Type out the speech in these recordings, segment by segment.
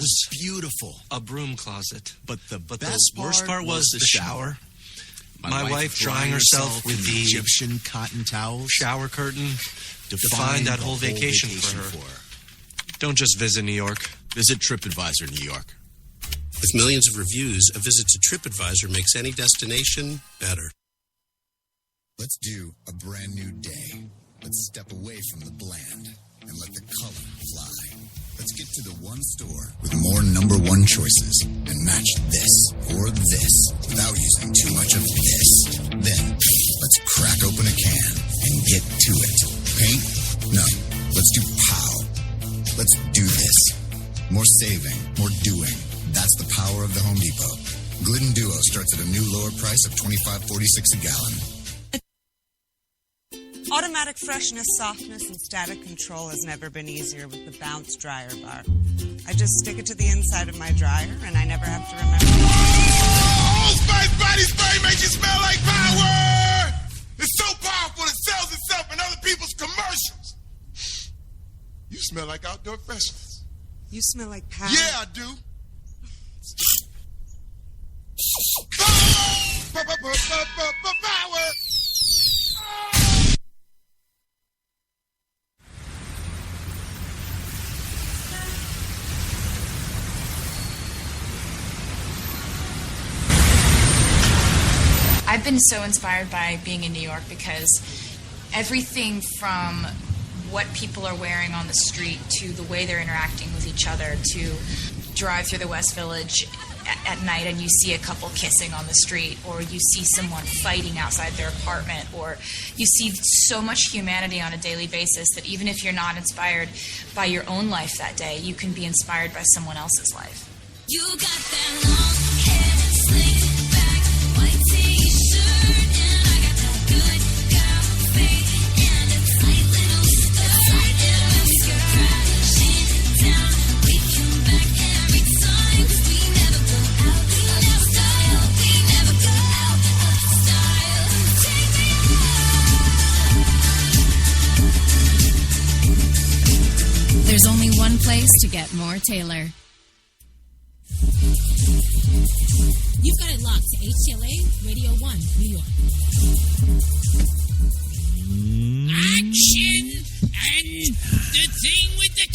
was beautiful. A broom closet. But the worst part was the shower. My wife drying herself with the Egyptian cotton towels. Shower curtain defined that whole vacation for her. Don't just visit New York. Visit TripAdvisor New York. With millions of reviews, a visit to TripAdvisor makes any destination better. Let's do a brand new day. Let's step away from the bland and let the color fly. Let's get to the one store with more number one choices and match this or this without using too much of this. Then, let's crack open a can and get to it. Paint? No. Let's do POW. Let's do this. More saving, more doing. That's the power of the Home Depot. Glidden Duo starts at a new lower price of $25.46 a gallon. Automatic freshness, softness, and static control has never been easier with the Bounce Dryer Bar. I just stick it to the inside of my dryer, and I never have to remember. Old Spice Body Spray makes you smell like power! It's so powerful it sells itself in other people's commercials. You smell like outdoor freshness. You smell like power. Yeah, I do. Power! I've been so inspired by being in New York because everything from what people are wearing on the street to the way they're interacting with each other, to drive through the West Village at night and you see a couple kissing on the street, or you see someone fighting outside their apartment, or you see so much humanity on a daily basis that even if you're not inspired by your own life that day, you can be inspired by someone else's life. You got that long hair slicked back, white t-shirt, and I got that good girl face and a tight little skirt crashing down. We come back every time 'cause we never go out of style. We never go out of style. Take me out. There's only one place to get more Taylor. You've got it locked to HTLA Radio 1, New York. Action! And the thing with the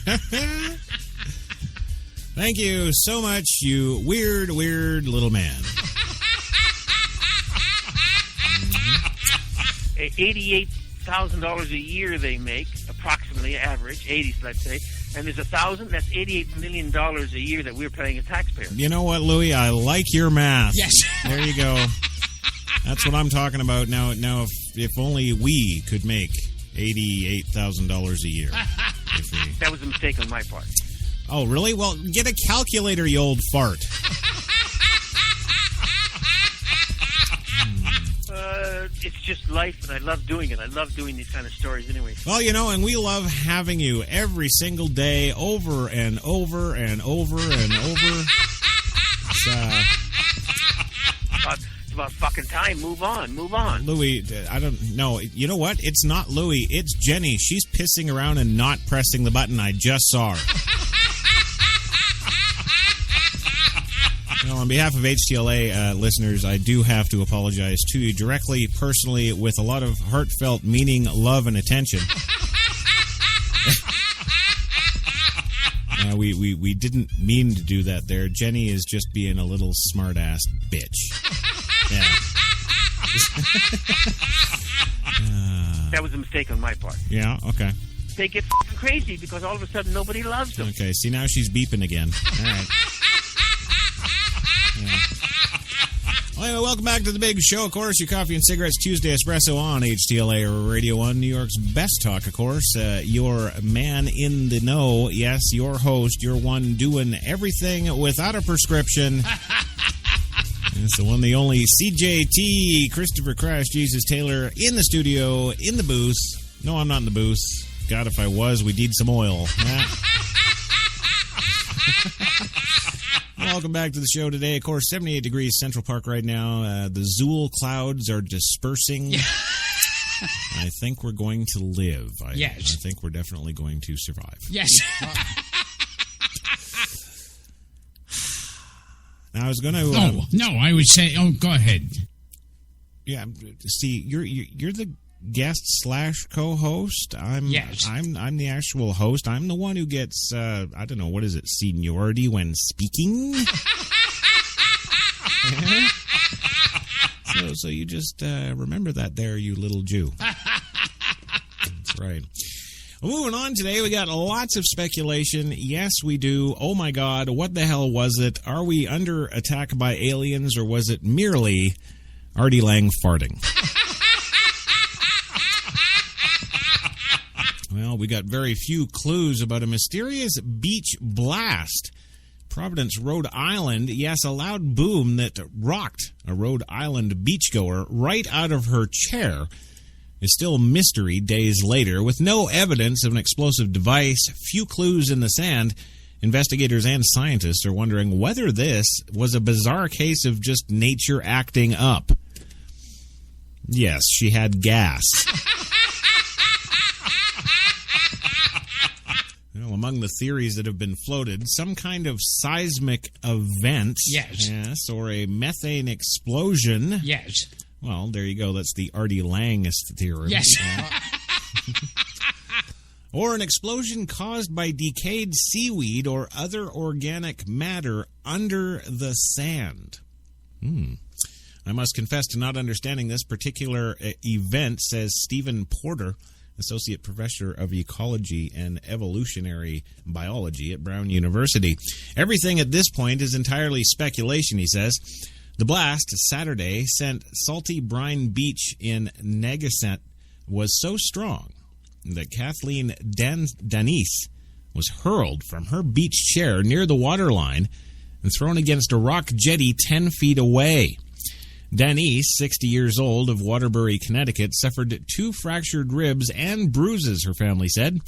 camera! Thank you so much, you weird little man. $88,000 a year they make, approximately average, 80s, let's say. And there's 1,000, that's $88 million a year that we're paying as taxpayers. You know what, Louie? I like your math. Yes. There you go. That's what I'm talking about. Now, if only we could make $88,000 a year. That was a mistake on my part. Oh, really? Well, get a calculator, you old fart. It's just life, and I love doing it. I love doing these kind of stories anyway. Well, and we love having you every single day, over and over and over and over. It's about fucking time. Move on. Louie, I don't know. You know what? It's not Louie. It's Jenny. She's pissing around and not pressing the button. I just saw her. Well, on behalf of HTLA listeners, I do have to apologize to you directly, personally, with a lot of heartfelt meaning, love, and attention. We didn't mean to do that there. Jenny is just being a little smart-ass bitch. Yeah. That was a mistake on my part. Yeah, okay. They get fucking crazy because all of a sudden nobody loves them. Okay, see, now she's beeping again. All right. Yeah. Well, anyway, welcome back to the big show, of course. Your Coffee and Cigarettes Tuesday Espresso on HTLA Radio 1, New York's best talk, of course. Your man in the know. Yes, your host, your one doing everything without a prescription. It's the one, the only CJT, Christopher Crash Jesus Taylor, in the studio, in the booth. No, I'm not in the booth. God, if I was, we'd need some oil. Yeah. Welcome back to the show today. Of course, 78 degrees Central Park right now. The Zool clouds are dispersing. I think we're going to live. Yes. I think we're definitely going to survive. Yes. I was going to. No, I would say. Oh, go ahead. Yeah, see, you're the guest / co-host. I'm the actual host. I'm the one who gets I don't know, what is it, seniority when speaking. Yeah. So you just remember that there, you little Jew. That's right. Well, moving on today, we got lots of speculation. Yes, we do. Oh my God, what the hell was it? Are we under attack by aliens, or was it merely Artie Lang farting? Well, we got very few clues about a mysterious beach blast. Providence, Rhode Island. Yes, a loud boom that rocked a Rhode Island beachgoer right out of her chair is still a mystery days later. With no evidence of an explosive device, few clues in the sand, investigators and scientists are wondering whether this was a bizarre case of just nature acting up. Yes, she had gas. Well, among the theories that have been floated, some kind of seismic event. Yes, or a methane explosion. Yes. Well, there you go. That's the Artie Langist theory. Yes. Or an explosion caused by decayed seaweed or other organic matter under the sand. I must confess to not understanding this particular event, says Stephen Porter, Associate Professor of Ecology and Evolutionary Biology at Brown University. Everything at this point is entirely speculation, he says. The blast Saturday sent Salty Brine Beach in Negasset was so strong that Kathleen Danise was hurled from her beach chair near the waterline and thrown against a rock jetty 10 feet away. Danise, 60 years old, of Waterbury, Connecticut, suffered 2 fractured ribs and bruises, her family said.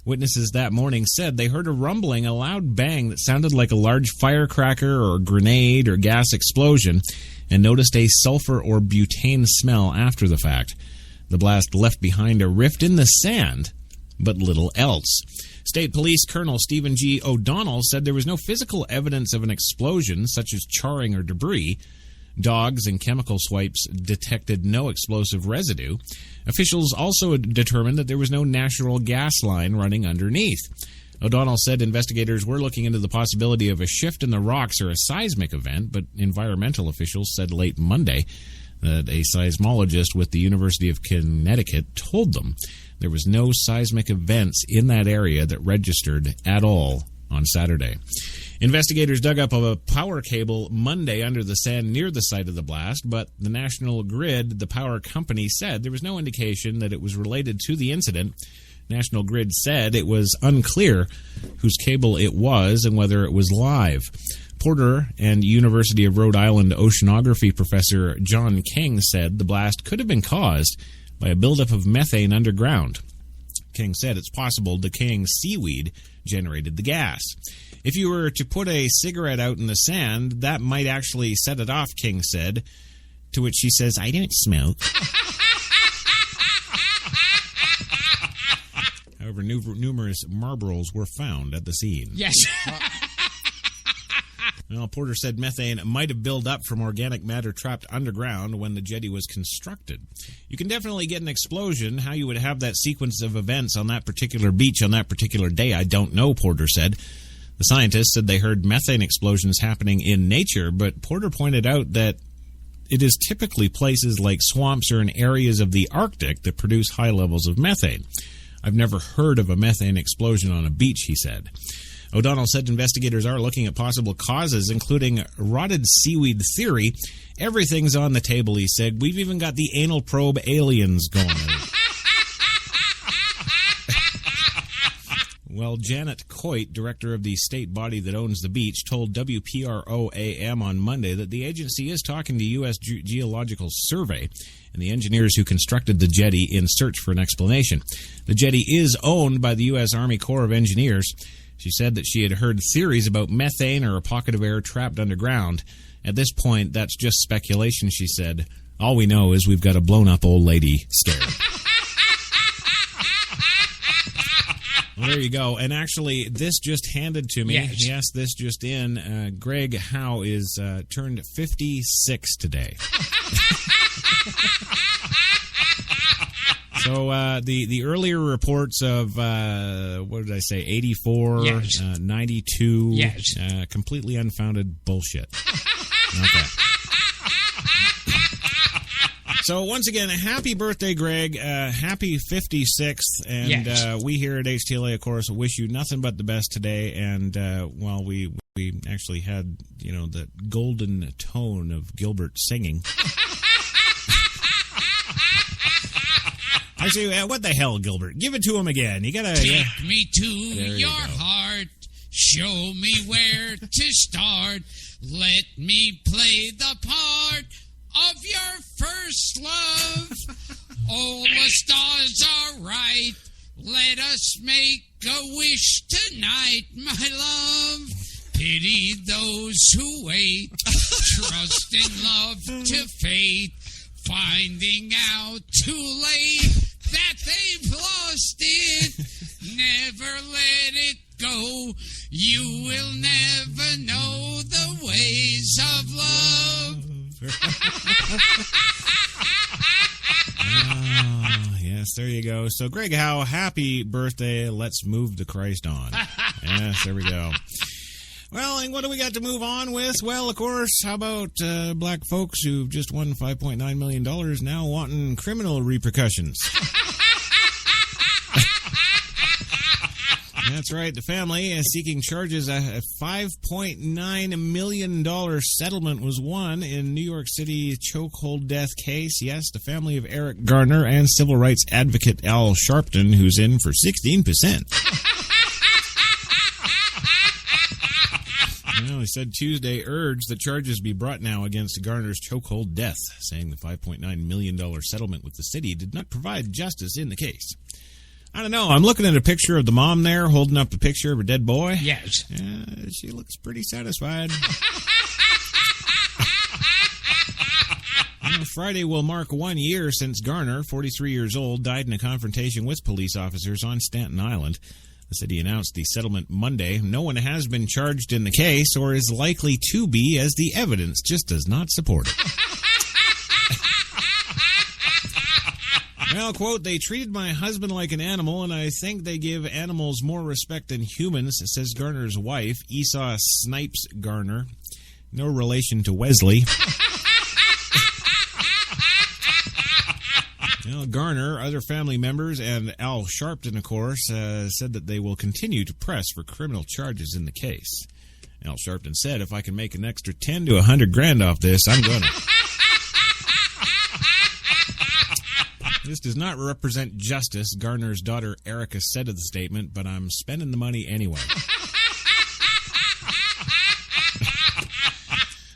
Witnesses that morning said they heard a rumbling, a loud bang that sounded like a large firecracker or grenade or gas explosion, and noticed a sulfur or butane smell after the fact. The blast left behind a rift in the sand, but little else. State Police Colonel Stephen G. O'Donnell said there was no physical evidence of an explosion, such as charring or debris. Dogs and chemical swipes detected no explosive residue. Officials also determined that there was no natural gas line running underneath. O'Donnell said investigators were looking into the possibility of a shift in the rocks or a seismic event, but environmental officials said late Monday that a seismologist with the University of Connecticut told them there was no seismic events in that area that registered at all on Saturday. Investigators dug up a power cable Monday under the sand near the site of the blast, but the National Grid, the power company, said there was no indication that it was related to the incident. National Grid said it was unclear whose cable it was and whether it was live. Porter and University of Rhode Island oceanography professor John King said the blast could have been caused by a buildup of methane underground. King said it's possible decaying seaweed generated the gas. If you were to put a cigarette out in the sand, that might actually set it off, King said, to which she says, I don't smoke. However, numerous Marlboros were found at the scene. Yes. Well, Porter said methane might have built up from organic matter trapped underground when the jetty was constructed. You can definitely get an explosion. How you would have that sequence of events on that particular beach on that particular day, I don't know, Porter said. The scientists said they heard methane explosions happening in nature, but Porter pointed out that it is typically places like swamps or in areas of the Arctic that produce high levels of methane. I've never heard of a methane explosion on a beach, he said. O'Donnell said investigators are looking at possible causes, including rotted seaweed theory. Everything's on the table, he said. We've even got the anal probe aliens going. Well, Janet Coit, director of the state body that owns the beach, told WPRO-AM on Monday that the agency is talking to U.S. Geological Survey and the engineers who constructed the jetty in search for an explanation. The jetty is owned by the U.S. Army Corps of Engineers. She said that she had heard theories about methane or a pocket of air trapped underground. At this point, that's just speculation, she said. All we know is we've got a blown-up old lady staring. Well, there you go. And actually, this just handed to me. Yes. This just in. Greg Howe is turned 56 today. So the earlier reports of, what did I say, 84, Yes. 92, Yes. completely unfounded bullshit. Okay. So once again, happy birthday, Greg. Happy 56th. And Yes. we here at HTLA, of course, wish you nothing but the best today. And, well, we actually had, the golden tone of Gilbert singing. I say, what the hell, Gilbert? Give it to him again. You gotta... Take me to There you your go. heart. Show me where to start. Let me play the part of your first love. All the stars are right. Let us make a wish tonight, my love. Pity those who wait. Trust in love to fate. Finding out too late that they've lost it. Never let it go. You will never know the ways of love. Yes, there you go. So, Greg Howe, happy birthday. Let's move the Christ on. Yes, there we go. Well, and what do we got to move on with? Well, of course, how about black folks who've just won $5.9 million now wanting criminal repercussions? That's right. The family is seeking charges. A $5.9 million settlement was won in New York City chokehold death case. Yes, the family of Eric Garner and civil rights advocate Al Sharpton, who's in for 16%. Well, he said Tuesday urged that charges be brought now against Garner's chokehold death, saying the $5.9 million settlement with the city did not provide justice in the case. I don't know. I'm looking at a picture of the mom there holding up a picture of her dead boy. Yes. She looks pretty satisfied. Friday will mark 1 year since Garner, 43 years old, died in a confrontation with police officers on Staten Island. The city announced the settlement Monday. No one has been charged in the case or is likely to be, as the evidence just does not support it. Well, quote, they treated my husband like an animal, and I think they give animals more respect than humans, says Garner's wife, Esau Snipes Garner. No relation to Wesley. Well, Garner, other family members, and Al Sharpton, of course, said that they will continue to press for criminal charges in the case. Al Sharpton said, if I can make an extra 10 to 100 grand off this, I'm going to. This does not represent justice, Garner's daughter Erica said of the statement, but I'm spending the money anyway.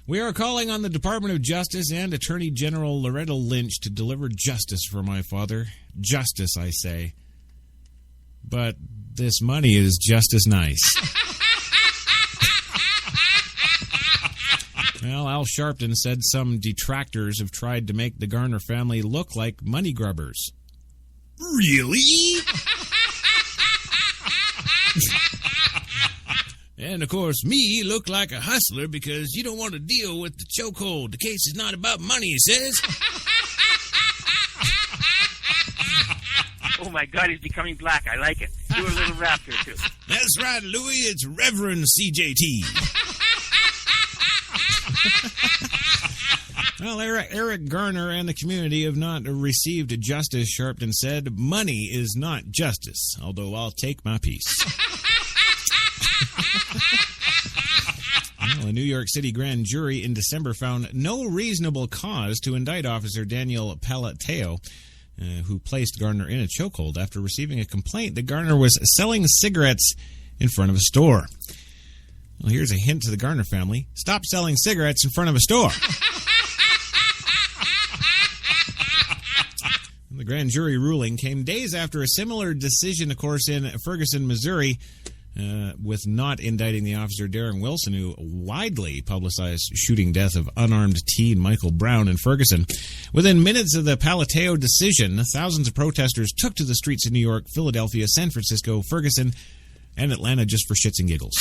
We are calling on the Department of Justice and Attorney General Loretta Lynch to deliver justice for my father. Justice, I say. But this money is just as nice. Well, Al Sharpton said some detractors have tried to make the Garner family look like money grubbers. Really? And, of course, me look like a hustler because you don't want to deal with the chokehold. The case is not about money, he says. Oh, my God, he's becoming black. I like it. Do a little rap here, too. That's right, Louie. It's Reverend CJT. Well, Eric Garner and the community have not received justice, Sharpton said. Money is not justice, although I'll take my piece. Well, a New York City grand jury in December found no reasonable cause to indict Officer Daniel Palateo, who placed Garner in a chokehold after receiving a complaint that Garner was selling cigarettes in front of a store. Well, here's a hint to the Garner family. Stop selling cigarettes in front of a store. The grand jury ruling came days after a similar decision, of course, in Ferguson, Missouri, with not indicting the officer Darren Wilson, who widely publicized shooting death of unarmed teen Michael Brown in Ferguson. Within minutes of the Palateo decision, thousands of protesters took to the streets of New York, Philadelphia, San Francisco, Ferguson, and Atlanta just for shits and giggles.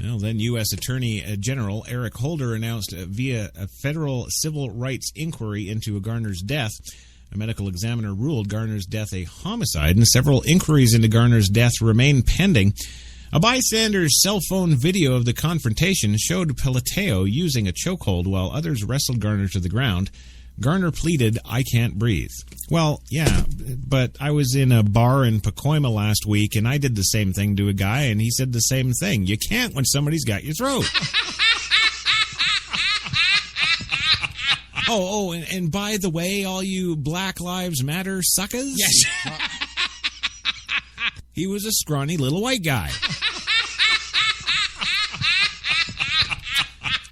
Well, then U.S. Attorney General Eric Holder announced via a federal civil rights inquiry into Garner's death. A medical examiner ruled Garner's death a homicide, and several inquiries into Garner's death remain pending. A bystander's cell phone video of the confrontation showed Palateo using a chokehold while others wrestled Garner to the ground. Garner pleaded, "I can't breathe." Well, yeah, but I was in a bar in Pacoima last week, and I did the same thing to a guy, and he said the same thing. You can't when somebody's got your throat. And by the way, all you Black Lives Matter suckers. Yes. He was a scrawny little white guy.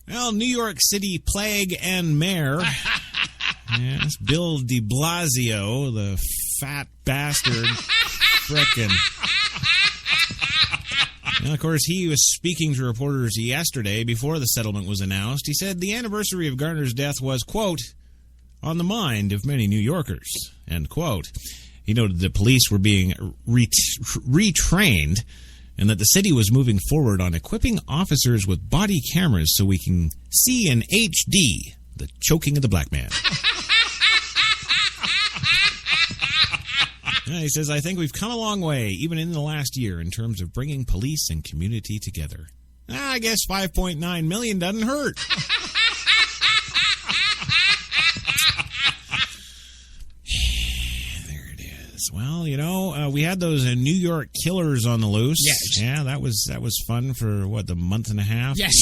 Well, New York City plague and mayor. Yes, Bill de Blasio, the fat bastard. Frickin'. Now, of course, he was speaking to reporters yesterday before the settlement was announced. He said the anniversary of Garner's death was, quote, on the mind of many New Yorkers, end quote. He noted that police were being retrained and that the city was moving forward on equipping officers with body cameras so we can see in HD the choking of the black man. He says, I think we've come a long way, even in the last year, in terms of bringing police and community together. I guess $5.9 million doesn't hurt. There it is. Well, you know, we had those New York killers on the loose. Yes. Yeah, that was fun for, the month and a half? Yes.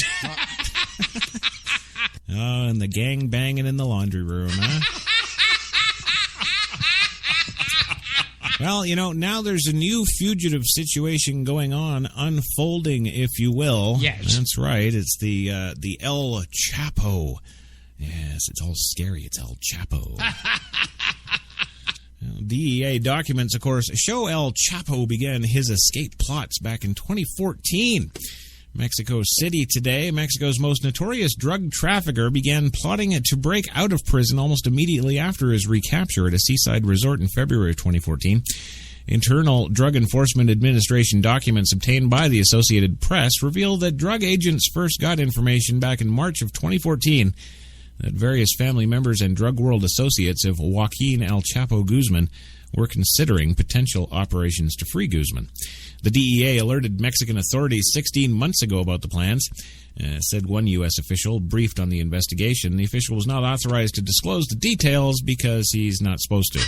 Oh, and the gang banging in the laundry room, huh? Well, you know, now there's a new fugitive situation going on, unfolding, if you will. Yes. That's right. It's the El Chapo. Yes, it's all scary. It's El Chapo. DEA documents, of course, show El Chapo began his escape plots back in 2014. Mexico City today, Mexico's most notorious drug trafficker began plotting to break out of prison almost immediately after his recapture at a seaside resort in February of 2014. Internal Drug Enforcement Administration documents obtained by the Associated Press reveal that drug agents first got information back in March of 2014 that various family members and drug world associates of Joaquin El Chapo Guzman were considering potential operations to free Guzman. The DEA alerted Mexican authorities 16 months ago about the plans, said one U.S. official briefed on the investigation. The official was not authorized to disclose the details because he's not supposed to.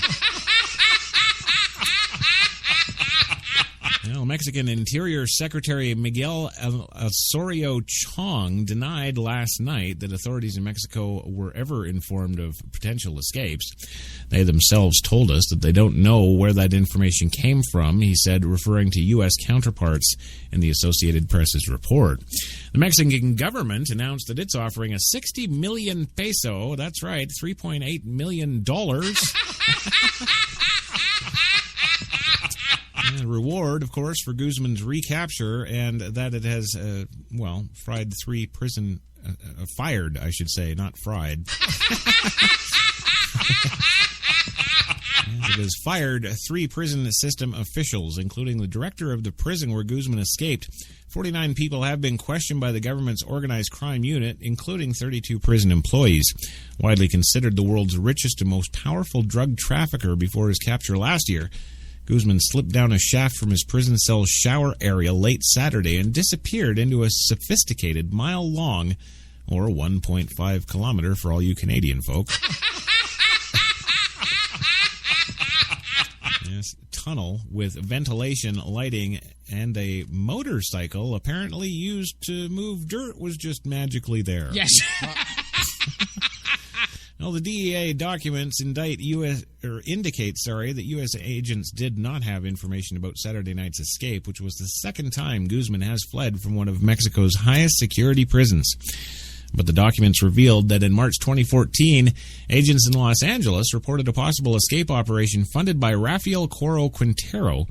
Well, Mexican Interior Secretary Miguel Osorio Chong denied last night that authorities in Mexico were ever informed of potential escapes. They themselves told us that they don't know where that information came from, he said, referring to U.S. counterparts in the Associated Press's report. The Mexican government announced that it's offering a 60 million peso, that's right, $3.8 million, reward, of course, for Guzman's recapture, and that it has, fired, I should say, not fried. It has fired 3 prison system officials, including the director of the prison where Guzman escaped. 49 people have been questioned by the government's organized crime unit, including 32 prison employees. Widely considered the world's richest and most powerful drug trafficker before his capture last year, Guzman slipped down a shaft from his prison cell's shower area late Saturday and disappeared into a sophisticated mile-long, or 1.5 kilometer for all you Canadian folk, tunnel with ventilation, lighting, and a motorcycle apparently used to move dirt was just magically there. Yes. Well, the DEA documents indicate that U.S. agents did not have information about Saturday night's escape, which was the second time Guzman has fled from one of Mexico's highest security prisons. But the documents revealed that in March 2014, agents in Los Angeles reported a possible escape operation funded by Rafael Coro Quintero,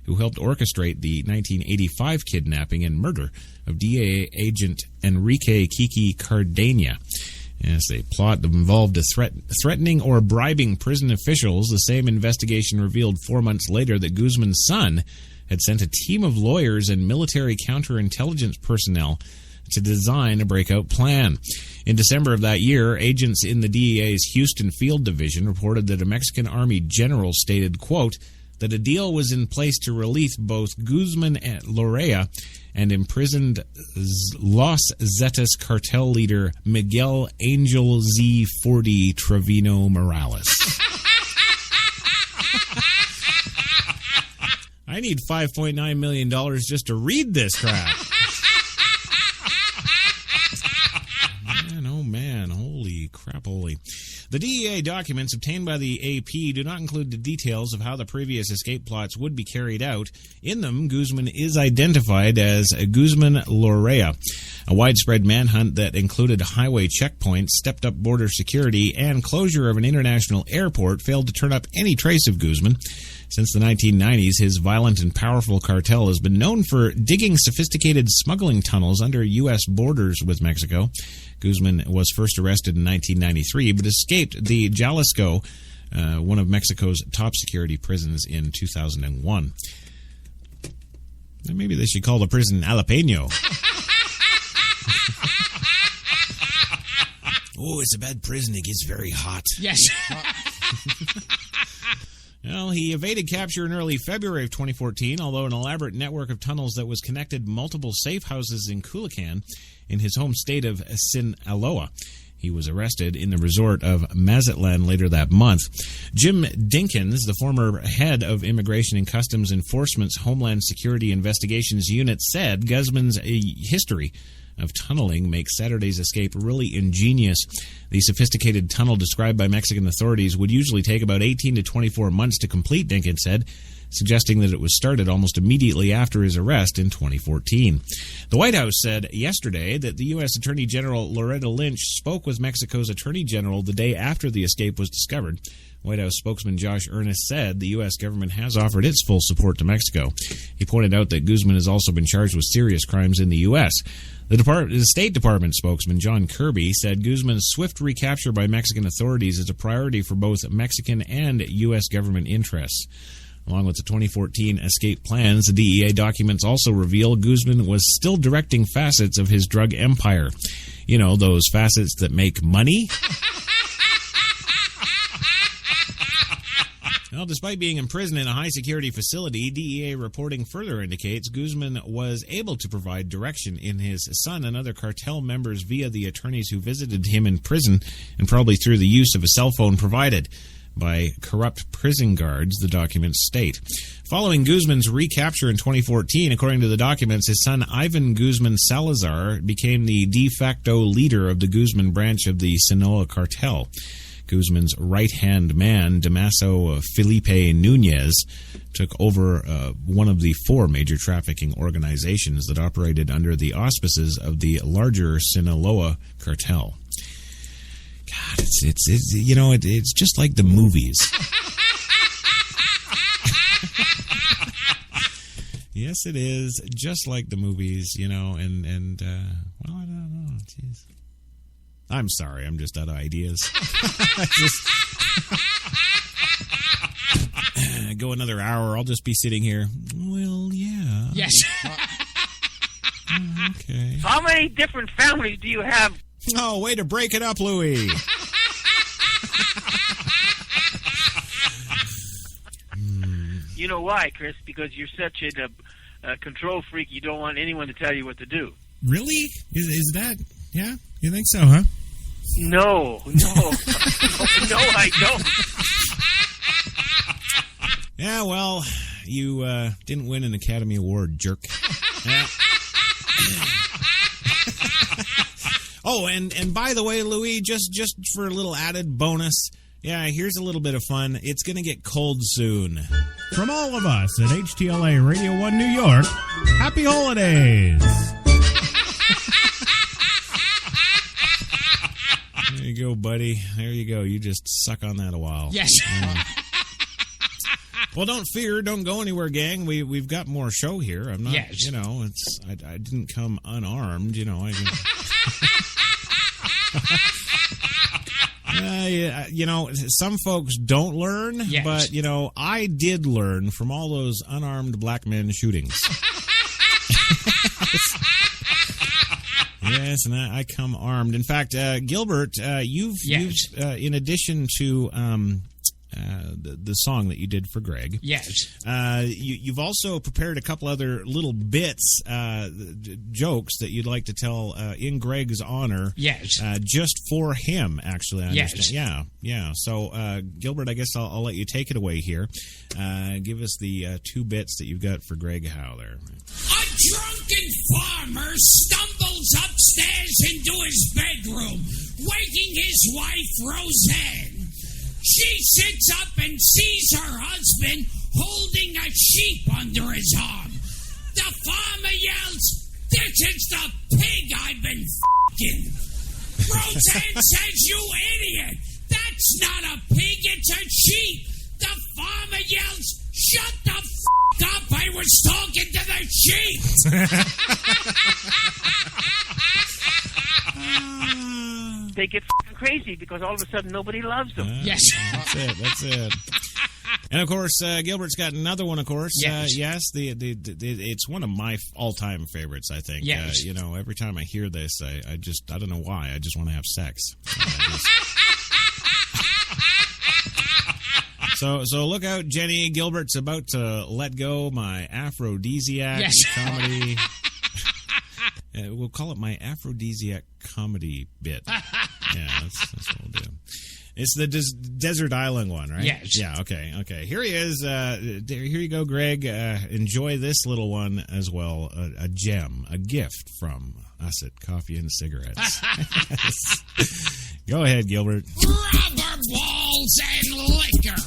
who helped orchestrate the 1985 kidnapping and murder of DEA agent Enrique Kiki Cardeña. Yes, a plot that involved threatening or bribing prison officials. The same investigation revealed 4 months later that Guzman's son had sent a team of lawyers and military counterintelligence personnel to design a breakout plan. In December of that year, agents in the DEA's Houston Field Division reported that a Mexican Army general stated, quote, that a deal was in place to release both Guzman and Lorea and imprisoned Los Zetas cartel leader Miguel Angel Z40 Trevino Morales. I need $5.9 million just to read this crap. Man, holy crap, holy. The DEA documents obtained by the AP do not include the details of how the previous escape plots would be carried out. In them, Guzman is identified as Guzman Lorea. A widespread manhunt that included highway checkpoints, stepped-up border security, and closure of an international airport failed to turn up any trace of Guzman. Since the 1990s, his violent and powerful cartel has been known for digging sophisticated smuggling tunnels under U.S. borders with Mexico. Guzman was first arrested in 1993, but escaped the Jalisco, one of Mexico's top security prisons, in 2001. Maybe they should call the prison Jalapeno. Oh, it's a bad prison. It gets very hot. Yes. Well, he evaded capture in early February of 2014, although an elaborate network of tunnels that was connected multiple safe houses in Culiacan in his home state of Sinaloa. He was arrested in the resort of Mazatlan later that month. Jim Dinkins, the former head of Immigration and Customs Enforcement's Homeland Security Investigations Unit, said Guzman's history of tunneling makes Saturday's escape really ingenious. The sophisticated tunnel described by Mexican authorities would usually take about 18 to 24 months to complete, Dinkins said, suggesting that it was started almost immediately after his arrest in 2014. The White House said yesterday that the U.S. Attorney General Loretta Lynch spoke with Mexico's Attorney General the day after the escape was discovered. White House spokesman Josh Earnest said the U.S. government has offered its full support to Mexico. He pointed out that Guzman has also been charged with serious crimes in the U.S. The State Department spokesman John Kirby said Guzman's swift recapture by Mexican authorities is a priority for both Mexican and U.S. government interests. Along with the 2014 escape plans, the DEA documents also reveal Guzman was still directing facets of his drug empire. You know, those facets that make money? Well, despite being imprisoned in a high-security facility, DEA reporting further indicates Guzman was able to provide direction in his son and other cartel members via the attorneys who visited him in prison and probably through the use of a cell phone provided by corrupt prison guards, the documents state. Following Guzman's recapture in 2014, according to the documents, his son Ivan Guzman Salazar became the de facto leader of the Guzman branch of the Sinaloa cartel. Guzman's right-hand man, Damaso Felipe Nunez, took over one of the four major trafficking organizations that operated under the auspices of the larger Sinaloa cartel. God, it's you know, it's just like the movies. Yes, it is just like the movies, you know, and well, I don't know, jeez. I'm sorry, I'm just out of ideas. Go another hour, I'll just be sitting here. Well, yeah. Yes. Okay. How many different families do you have? Oh, way to break it up, Louie. You know why, Chris? Because you're such a control freak, you don't want anyone to tell you what to do. Really? Is that... Yeah? You think so, huh? No. No, I don't. Yeah, well, you didn't win an Academy Award, jerk. Yeah. Oh, and by the way, Louis, just for a little added bonus, yeah, here's a little bit of fun. It's going to get cold soon. From all of us at HTLA Radio 1 New York, happy holidays! you go, buddy. There you go. You just suck on that a while. Yes. Well, don't fear. Don't go anywhere, gang. We've got more show here. I'm not, Yes. you know, I didn't come unarmed, you know. I didn't. Yeah, you know, some folks don't learn, Yes. but, you know, I did learn from all those unarmed black men shootings. Yes, and I come armed. In fact, Gilbert, you've in addition to the song that you did for Greg, Yes. you've also prepared a couple other little bits, jokes that you'd like to tell in Greg's honor. Yes. Just for him, actually. I Yes. understand. Yeah. So, Gilbert, I guess I'll let you take it away here. Give us the two bits that you've got for Greg Howe there. A drunken farmer stumbles upstairs into his bedroom, waking his wife, Roseanne. She sits up and sees her husband holding a sheep under his arm. The farmer yells, "This is the pig I've been f***ing." Roseanne says, "You idiot! That's not a pig, it's a sheep." The farmer yells, "Shut the f*** up! I was talking to the sheep." They get f***ing crazy because all of a sudden nobody loves them. Yes. That's it. And of course, Gilbert's got another one. Of course, Yes. it's one of my all-time favorites. I think. Yes. You know, every time I hear this, I don't know why. I just want to have sex. So look out, Jenny. Gilbert's about to let go my aphrodisiac comedy. We'll call it my aphrodisiac comedy bit. Yeah, that's what we'll do. It's the Desert Island one, right? Yes. Yeah, okay. Here he is. Here you go, Greg. Enjoy this little one as well. A gem, a gift from us at Coffee and Cigarettes. Go ahead, Gilbert. Rubber balls and liquor.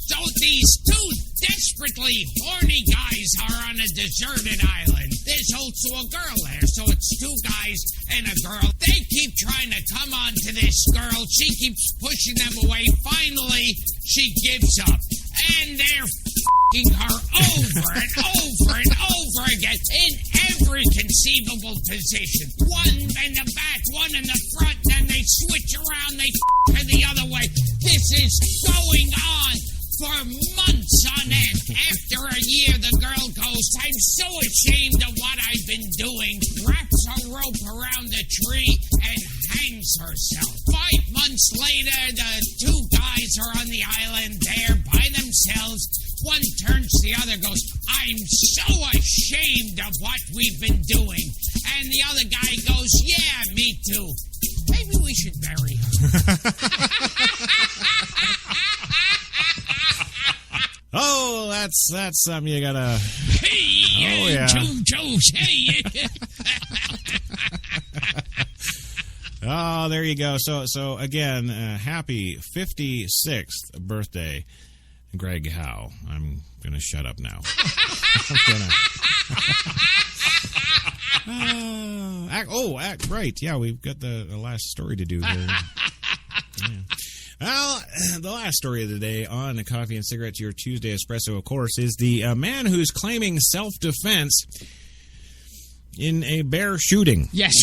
So these two desperately horny guys are on a deserted island. There's also a girl there, so it's two guys and a girl. They keep trying to come on to this girl. She keeps pushing them away. Finally, she gives up. And they're f***ing her over and over and over again in every conceivable position. One in the back, one in the front, then they switch around, they f*** her the other way. This is going on for months on end. After a year, the girl goes, "I'm so ashamed of what I've been doing," wraps a rope around the tree, and hangs herself. 5 months later, the two guys are on the island there by themselves. One turns to the other, goes, "I'm so ashamed of what we've been doing." And the other guy goes, "Yeah, me too. Maybe we should bury her." Oh, that's something you gotta. Hey, oh yeah. Joe's, hey. Oh, there you go. So again, happy 56th birthday, Greg Howe. I'm gonna shut up now. Right. Yeah, we've got the last story to do here. Yeah. Well, the last story of the day on the Coffee and Cigarettes, your Tuesday Espresso, of course, is the man who's claiming self-defense in a bear shooting. Yes.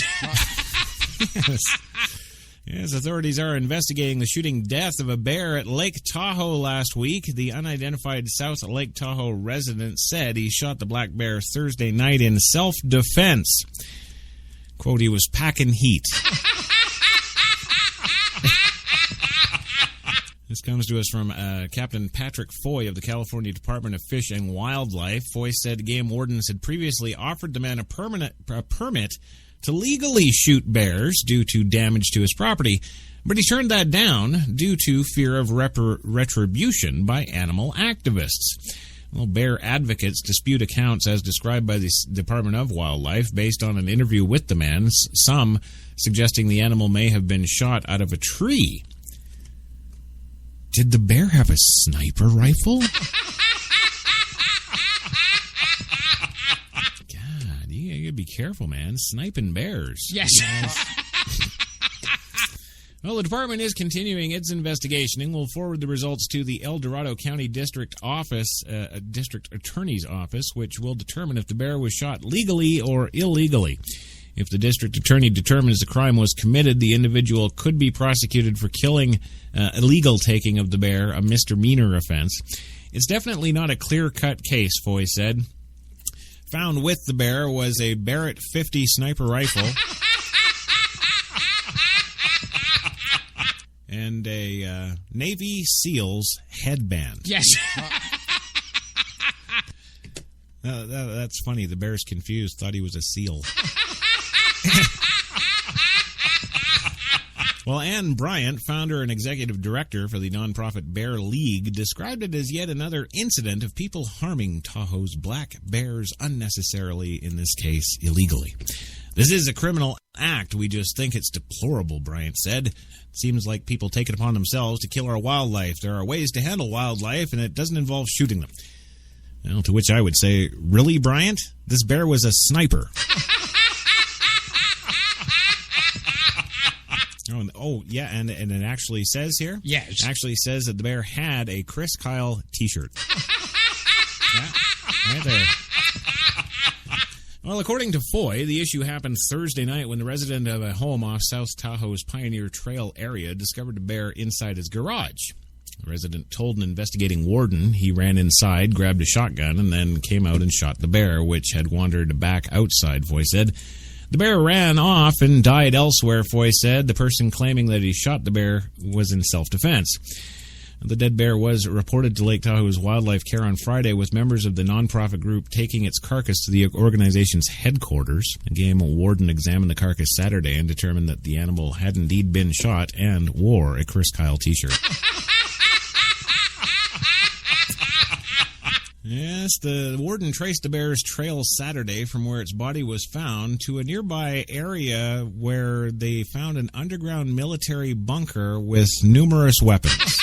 Yes, authorities are investigating the shooting death of a bear at Lake Tahoe last week. The unidentified South Lake Tahoe resident said he shot the black bear Thursday night in self-defense. Quote, "He was packing heat." This comes to us from Captain Patrick Foy of the California Department of Fish and Wildlife. Foy said game wardens had previously offered the man a permit to legally shoot bears due to damage to his property, but he turned that down due to fear of retribution by animal activists. Well, bear advocates dispute accounts as described by the Department of Wildlife based on an interview with the man, some suggesting the animal may have been shot out of a tree. Did the bear have a sniper rifle? God, you gotta be careful, man. Sniping bears. Yes. Well, the department is continuing its investigation and will forward the results to the El Dorado County District Attorney's Office, which will determine if the bear was shot legally or illegally. If the district attorney determines the crime was committed, the individual could be prosecuted for killing, illegal taking of the bear, a misdemeanor offense. It's definitely not a clear-cut case, Foy said. Found with the bear was a Barrett 50 sniper rifle and a Navy SEALs headband. Yes. That's funny. The bear's confused, thought he was a SEAL. Well, Ann Bryant, founder and executive director for the nonprofit Bear League, described it as yet another incident of people harming Tahoe's black bears unnecessarily, in this case, illegally. This is a criminal act. We just think it's deplorable, Bryant said. It seems like people take it upon themselves to kill our wildlife. There are ways to handle wildlife, and it doesn't involve shooting them. Well, to which I would say, really, Bryant? This bear was a sniper. Yeah, and it actually says here? Yes. It actually says that the bear had a Chris Kyle t-shirt. Yeah, right there. Well, according to Foy, the issue happened Thursday night when the resident of a home off South Tahoe's Pioneer Trail area discovered a bear inside his garage. The resident told an investigating warden he ran inside, grabbed a shotgun, and then came out and shot the bear, which had wandered back outside, Foy said. The bear ran off and died elsewhere, Foy said. The person claiming that he shot the bear was in self-defense. The dead bear was reported to Lake Tahoe's Wildlife Care on Friday, with members of the nonprofit group taking its carcass to the organization's headquarters. A game warden examined the carcass Saturday and determined that the animal had indeed been shot and wore a Chris Kyle t-shirt. Yes, the warden traced the bear's trail Saturday from where its body was found to a nearby area where they found an underground military bunker with numerous weapons.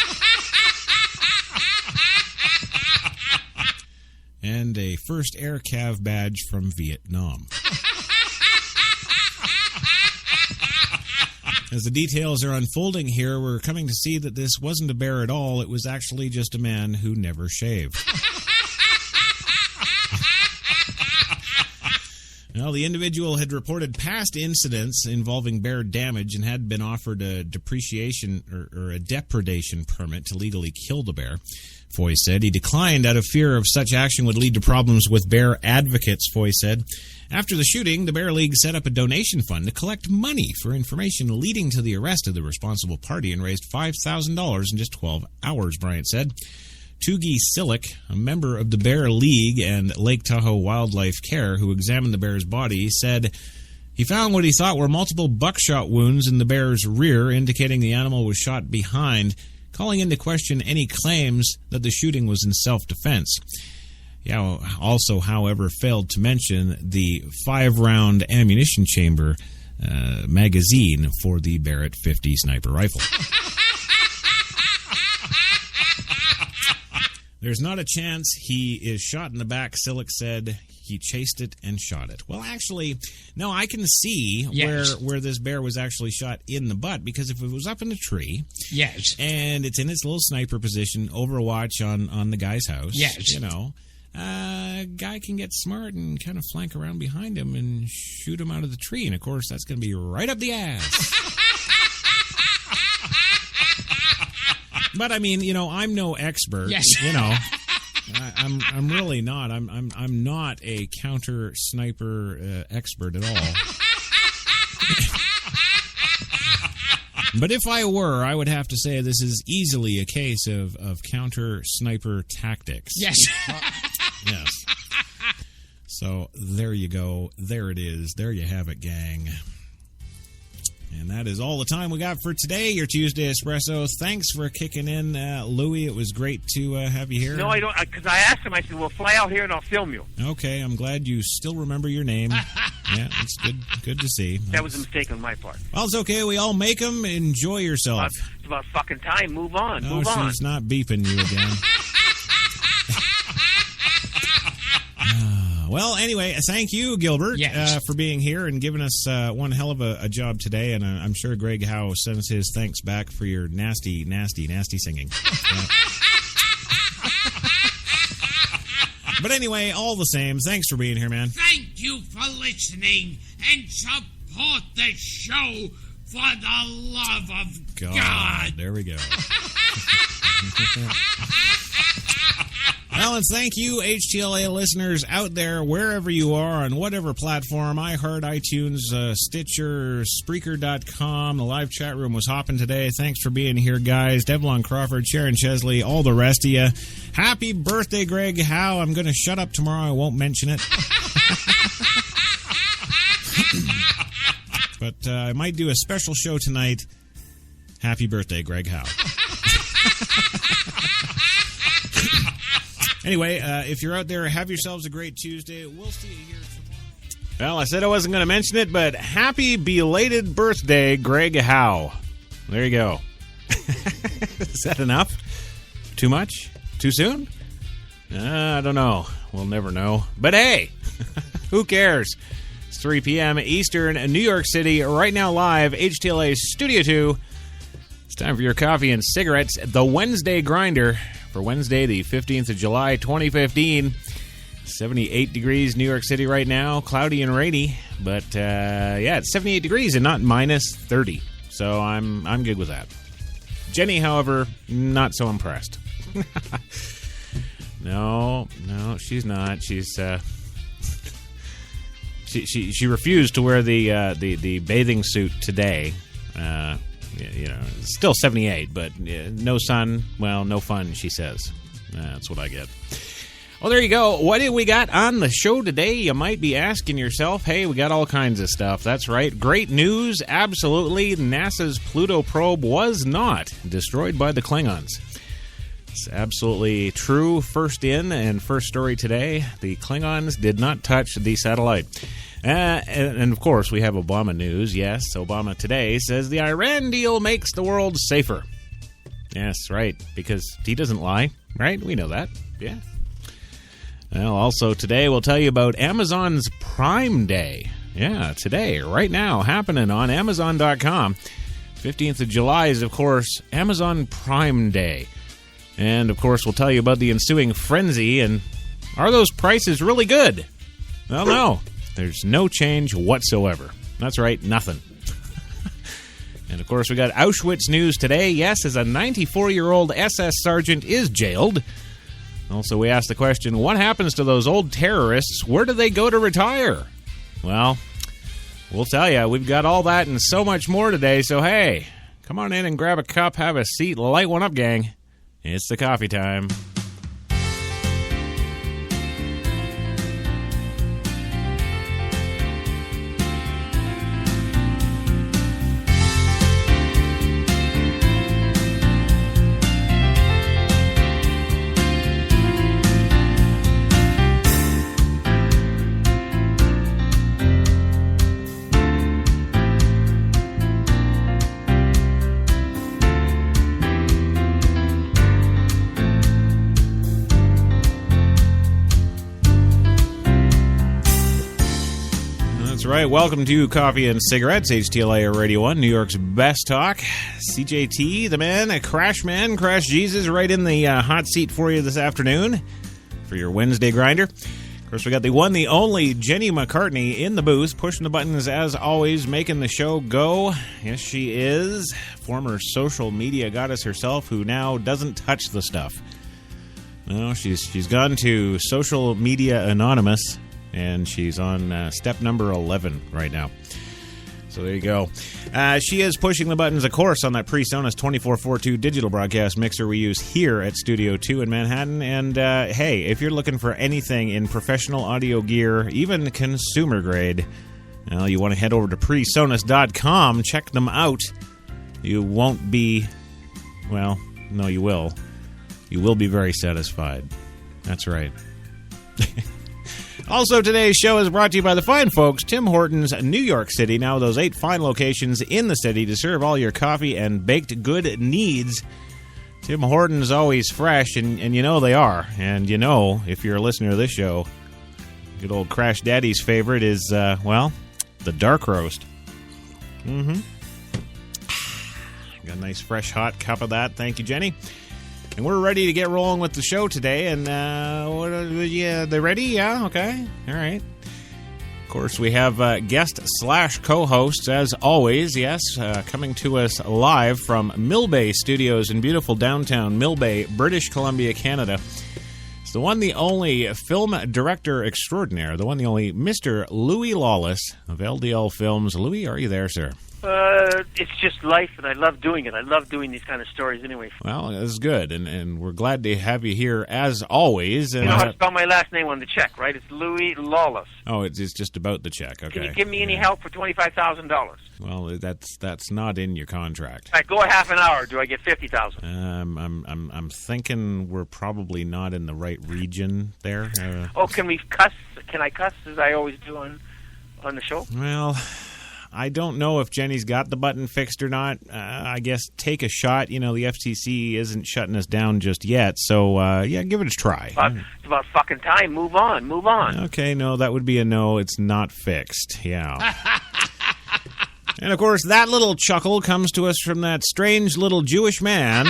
And a 1st Air Cav badge from Vietnam. As the details are unfolding here, we're coming to see that this wasn't a bear at all. It was actually just a man who never shaved. Well, the individual had reported past incidents involving bear damage and had been offered a depreciation or a depredation permit to legally kill the bear. Foy said he declined out of fear of such action would lead to problems with bear advocates, Foy said. After the shooting, the Bear League set up a donation fund to collect money for information leading to the arrest of the responsible party and raised $5,000 in just 12 hours, Bryant said. Tugi Silic, a member of the Bear League and Lake Tahoe Wildlife Care, who examined the bear's body, said he found what he thought were multiple buckshot wounds in the bear's rear, indicating the animal was shot behind, calling into question any claims that the shooting was in self-defense. Yeah, also, however, failed to mention the 5-round ammunition chamber magazine for the Barrett 50 sniper rifle. There's not a chance he is shot in the back, Silic said. He chased it and shot it. Well, actually, no, I can see where this bear was actually shot in the butt, because if it was up in a tree, yes, and it's in its little sniper position, overwatch on the guy's house, yes, you know, guy can get smart and kind of flank around behind him and shoot him out of the tree, and of course that's going to be right up the ass. But I mean, you know, I'm no expert. Yes. You know, I'm really not. I'm not a counter sniper expert at all. But if I were, I would have to say this is easily a case of counter sniper tactics. Yes. Yes. So there you go. There it is. There you have it, gang. And that is all the time we got for today, your Tuesday Espresso. Thanks for kicking in, Louie. It was great to have you here. No, I don't, because I asked him, I said, well, fly out here and I'll film you. Okay, I'm glad you still remember your name. Yeah, it's good to see. That was a mistake on my part. Well, it's okay. We all make them. Enjoy yourself. It's about fucking time. Move on. No, Move on. she's not beeping you again. Well, anyway, thank you, Gilbert, for being here and giving us one hell of a job today. And I'm sure Greg Howe sends his thanks back for your nasty, nasty, nasty singing. But anyway, all the same, thanks for being here, man. Thank you for listening and support the show for the love of God. There we go. Well, and thank you, HTLA listeners out there, wherever you are, on whatever platform, iHeart, iTunes, Stitcher, Spreaker.com. The live chat room was hopping today. Thanks for being here, guys. Devlon Crawford, Sharon Chesley, all the rest of you. Happy birthday, Greg Howe. I'm going to shut up tomorrow. I won't mention it. But I might do a special show tonight. Happy birthday, Greg Howe. Anyway, if you're out there, have yourselves a great Tuesday. We'll see you here tomorrow. Well, I said I wasn't going to mention it, but happy belated birthday, Greg Howe. There you go. Is that enough? Too much? Too soon? I don't know. We'll never know. But hey, who cares? It's 3 p.m. Eastern, New York City. Right now live, HTLA Studio 2. It's time for your coffee and cigarettes. The Wednesday Grinder. For Wednesday, the 15th of July, 2015. 78 degrees New York City right now. Cloudy and rainy. But, it's 78 degrees and not minus 30. So I'm good with that. Jenny, however, not so impressed. No, she's not. She's, she refused to wear the bathing suit today. It's still 78, but no sun, well, no fun, she says. That's what I get. Well, there you go. What did we got on the show today? You might be asking yourself, hey, we got all kinds of stuff. That's right. Great news. Absolutely. NASA's Pluto probe was not destroyed by the Klingons. It's absolutely true. First in and first story today. The Klingons did not touch the satellite. And of course, we have Obama news. Yes, Obama today says the Iran deal makes the world safer. Yes, right, because he doesn't lie, right? We know that, yeah. Well, also today we'll tell you about Amazon's Prime Day. Yeah, today, right now, happening on Amazon.com. 15th of July is, of course, Amazon Prime Day. And, of course, we'll tell you about the ensuing frenzy, and are those prices really good? Well, no. There's no change whatsoever. That's right, nothing. And, of course, we got Auschwitz news today. Yes, as a 94-year-old SS sergeant is jailed. Also, we asked the question, what happens to those old terrorists? Where do they go to retire? Well, we'll tell you. We've got all that and so much more today. So, hey, come on in and grab a cup, have a seat, light one up, gang. It's the coffee time. Right, welcome to Coffee and Cigarettes, HTLA Radio 1, New York's best talk. CJT, the man, Crash Man, Crash Jesus, right in the hot seat for you this afternoon for your Wednesday grinder. Of course, we got the one, the only Jenny McCartney in the booth, pushing the buttons as always, making the show go. Yes, she is. Former social media goddess herself, who now doesn't touch the stuff. No, she's gone to Social Media Anonymous. And she's on step number 11 right now. So there you go. She is pushing the buttons, of course, on that PreSonus 2442 digital broadcast mixer we use here at Studio 2 in Manhattan. And, hey, if you're looking for anything in professional audio gear, even consumer grade, well, you want to head over to PreSonus.com. Check them out. You won't be, well, no, you will. You will be very satisfied. That's right. Also, today's show is brought to you by the fine folks, Tim Hortons, New York City. Now, those 8 fine locations in the city to serve all your coffee and baked good needs. Tim Hortons always fresh, and you know they are. And you know, if you're a listener to this show, Good old Crash Daddy's favorite is, the dark roast. Mm-hmm. Got a nice, fresh, hot cup of that. Thank you, Jenny. And we're ready to get rolling with the show today. And, they ready? Yeah? Okay. All right. Of course, we have guest/co-hosts, as always, yes, coming to us live from Millbay Studios in beautiful downtown Millbay, British Columbia, Canada. It's the one, the only film director extraordinaire, the one, the only Mr. Louis Lawless of LDL Films. Louis, are you there, sir? It's just life, and I love doing it. I love doing these kind of stories anyway. Well, that's good, and we're glad to have you here, as always. You know how to spell my last name on the check, right? It's Louis Lawless. Oh, it's just about the check, okay. Can you give me any help for $25,000? Well, that's not in your contract. All right, go a half an hour. Do I get $50,000? I'm thinking we're probably not in the right region there. Can we cuss? Can I cuss, as I always do on the show? Well, I don't know if Jenny's got the button fixed or not. I guess take a shot. You know, the FCC isn't shutting us down just yet. So, give it a try. It's about fucking time. Move on. Okay, no, that would be a no. It's not fixed. Yeah. And, of course, that little chuckle comes to us from that strange little Jewish man.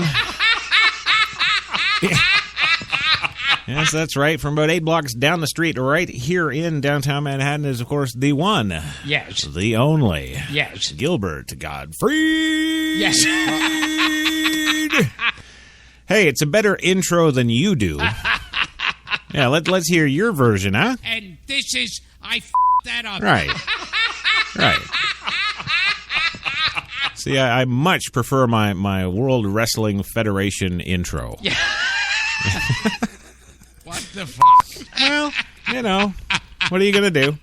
Yes, that's right. From about 8 blocks down the street, right here in downtown Manhattan, is, of course, the one. Yes. The only. Yes. Gilbert Gottfried. Yes. Hey, it's a better intro than you do. Yeah, let's hear your version, huh? And this is, I f***ed that up. Right. Right. See, I much prefer my World Wrestling Federation intro. Yeah. What the fuck? Well, you know, what are you going to do?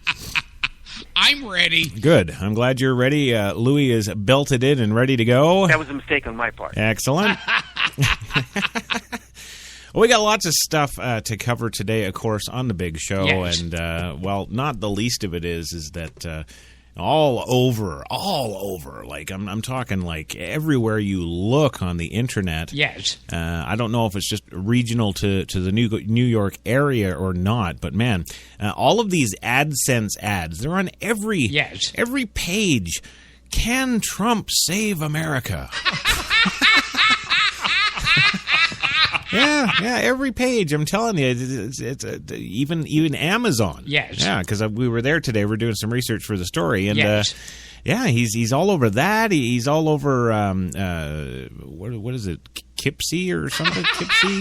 I'm ready. Good. I'm glad you're ready. Louis is belted in and ready to go. That was a mistake on my part. Excellent. Well, we got lots of stuff to cover today, of course, on the big show. Yes. And, not the least of it is that all over, like I'm talking like everywhere you look on the internet. Yes. I don't know if it's just regional to the New York area or not, but man, all of these AdSense ads, they're on every page. Can Trump save America? Yeah, every page. I'm telling you, it's even Amazon. Yes. Yeah, because we were there today. We're doing some research for the story, and yes. He's all over that. He's all over what is it, Kipsy or something? Kipsy,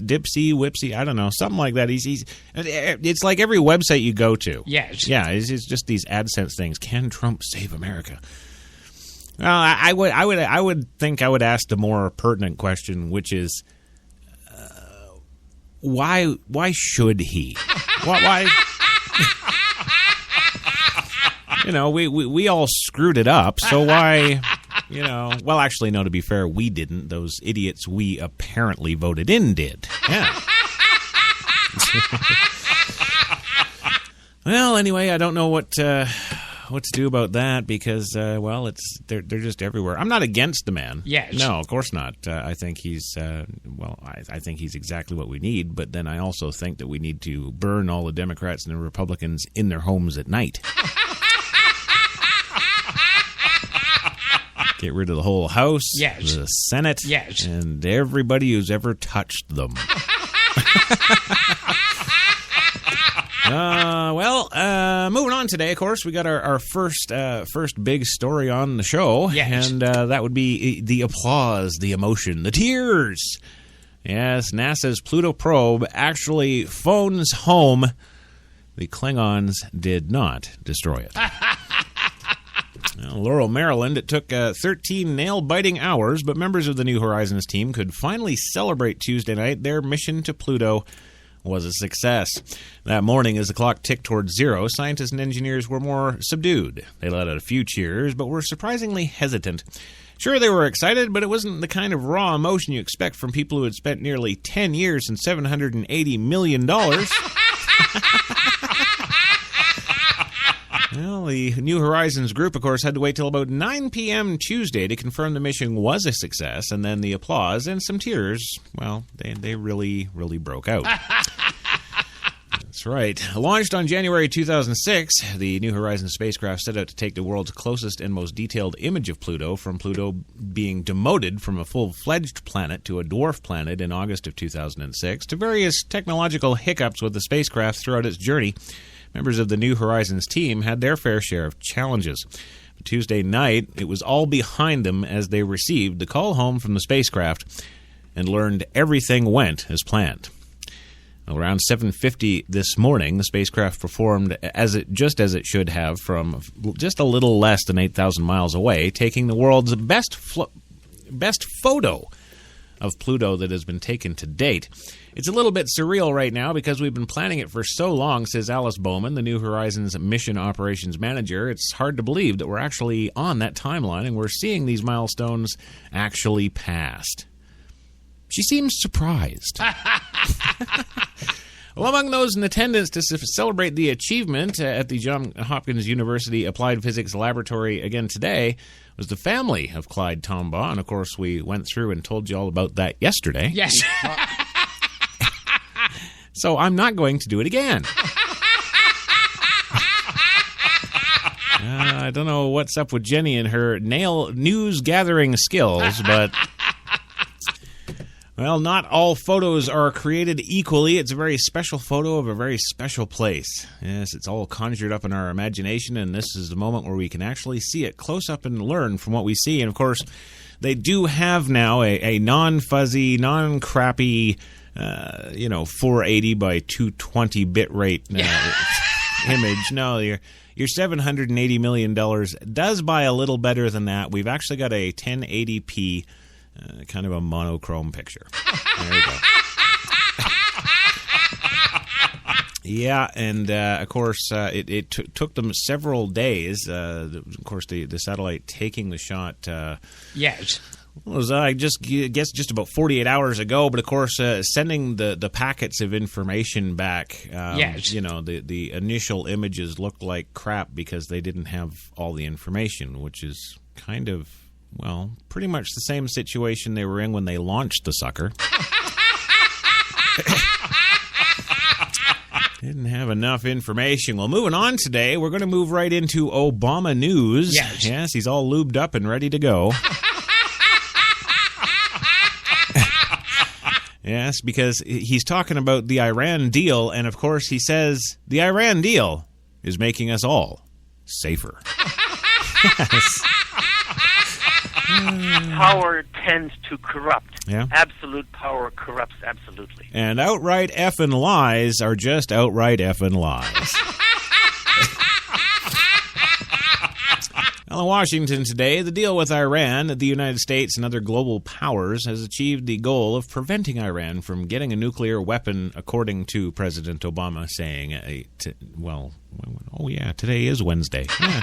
Dipsy, Whipsy. I don't know, something like that. He's it's like every website you go to. Yes. Yeah, it's just these AdSense things. Can Trump save America? Well, I would think I would ask the more pertinent question, which is, why should he? Why? You know, we all screwed it up, so why? You know, well, actually, no. To be fair, we didn't. Those idiots we apparently voted in did. Yeah. Well, anyway, I don't know what to do about that because, they're just everywhere. I'm not against the man. Yes. No, of course not. I think he's, I think he's exactly what we need. But then I also think that we need to burn all the Democrats and the Republicans in their homes at night. Get rid of the whole House, yes. the Senate, yes. and everybody who's ever touched them. Moving on today, of course, we got our first big story on the show, yes. and that would be the applause, the emotion, the tears. Yes, NASA's Pluto probe actually phones home. The Klingons did not destroy it. Laurel, Maryland, it took 13 nail-biting hours, but members of the New Horizons team could finally celebrate Tuesday night. Their mission to Pluto was a success. That morning, as the clock ticked towards zero, scientists and engineers were more subdued. They let out a few cheers, but were surprisingly hesitant. Sure, they were excited, but it wasn't the kind of raw emotion you expect from people who had spent nearly 10 years and $780 million Well, the New Horizons group, of course, had to wait till about 9 p.m. Tuesday to confirm the mission was a success, and then the applause and some tears, well, they really, really broke out. That's right. Launched on January 2006, the New Horizons spacecraft set out to take the world's closest and most detailed image of Pluto, from Pluto being demoted from a full-fledged planet to a dwarf planet in August of 2006, to various technological hiccups with the spacecraft throughout its journey. Members of the New Horizons team had their fair share of challenges. Tuesday night, it was all behind them as they received the call home from the spacecraft and learned everything went as planned. Around 7:50 this morning, the spacecraft performed as it should have from just a little less than 8,000 miles away, taking the world's best photo of Pluto that has been taken to date. It's a little bit surreal right now because we've been planning it for so long, says Alice Bowman, the New Horizons mission operations manager. It's hard to believe that we're actually on that timeline and we're seeing these milestones actually passed. She seems surprised. Well, among those in attendance to celebrate the achievement at the Johns Hopkins University Applied Physics Laboratory again today was the family of Clyde Tombaugh. And, of course, we went through and told you all about that yesterday. Yes. So I'm not going to do it again. I don't know what's up with Jenny and her news-gathering skills, but... Well, not all photos are created equally. It's a very special photo of a very special place. Yes, it's all conjured up in our imagination, and this is the moment where we can actually see it close up and learn from what we see. And, of course, they do have now a non-fuzzy, non-crappy, 480 by 220 bit rate image. No, your $780 million does buy a little better than that. We've actually got a 1080p kind of a monochrome picture. There you go. Yeah, and of course, it took them several days. Of course, the satellite taking the shot. Yes. Was I guess just about 48 hours ago, but of course, sending the packets of information back. Yes. The initial images looked like crap because they didn't have all the information, which is kind of. Well, pretty much the same situation they were in when they launched the sucker. Didn't have enough information. Well, moving on today, we're going to move right into Obama news. Yes, he's all lubed up and ready to go. Yes, because he's talking about the Iran deal, and of course he says the Iran deal is making us all safer. Yes. Power tends to corrupt. Yeah. Absolute power corrupts absolutely. And outright effing lies are just outright effing lies. Well, in Washington today, the deal with Iran, the United States and other global powers has achieved the goal of preventing Iran from getting a nuclear weapon, according to President Obama, saying, today is Wednesday. Yeah.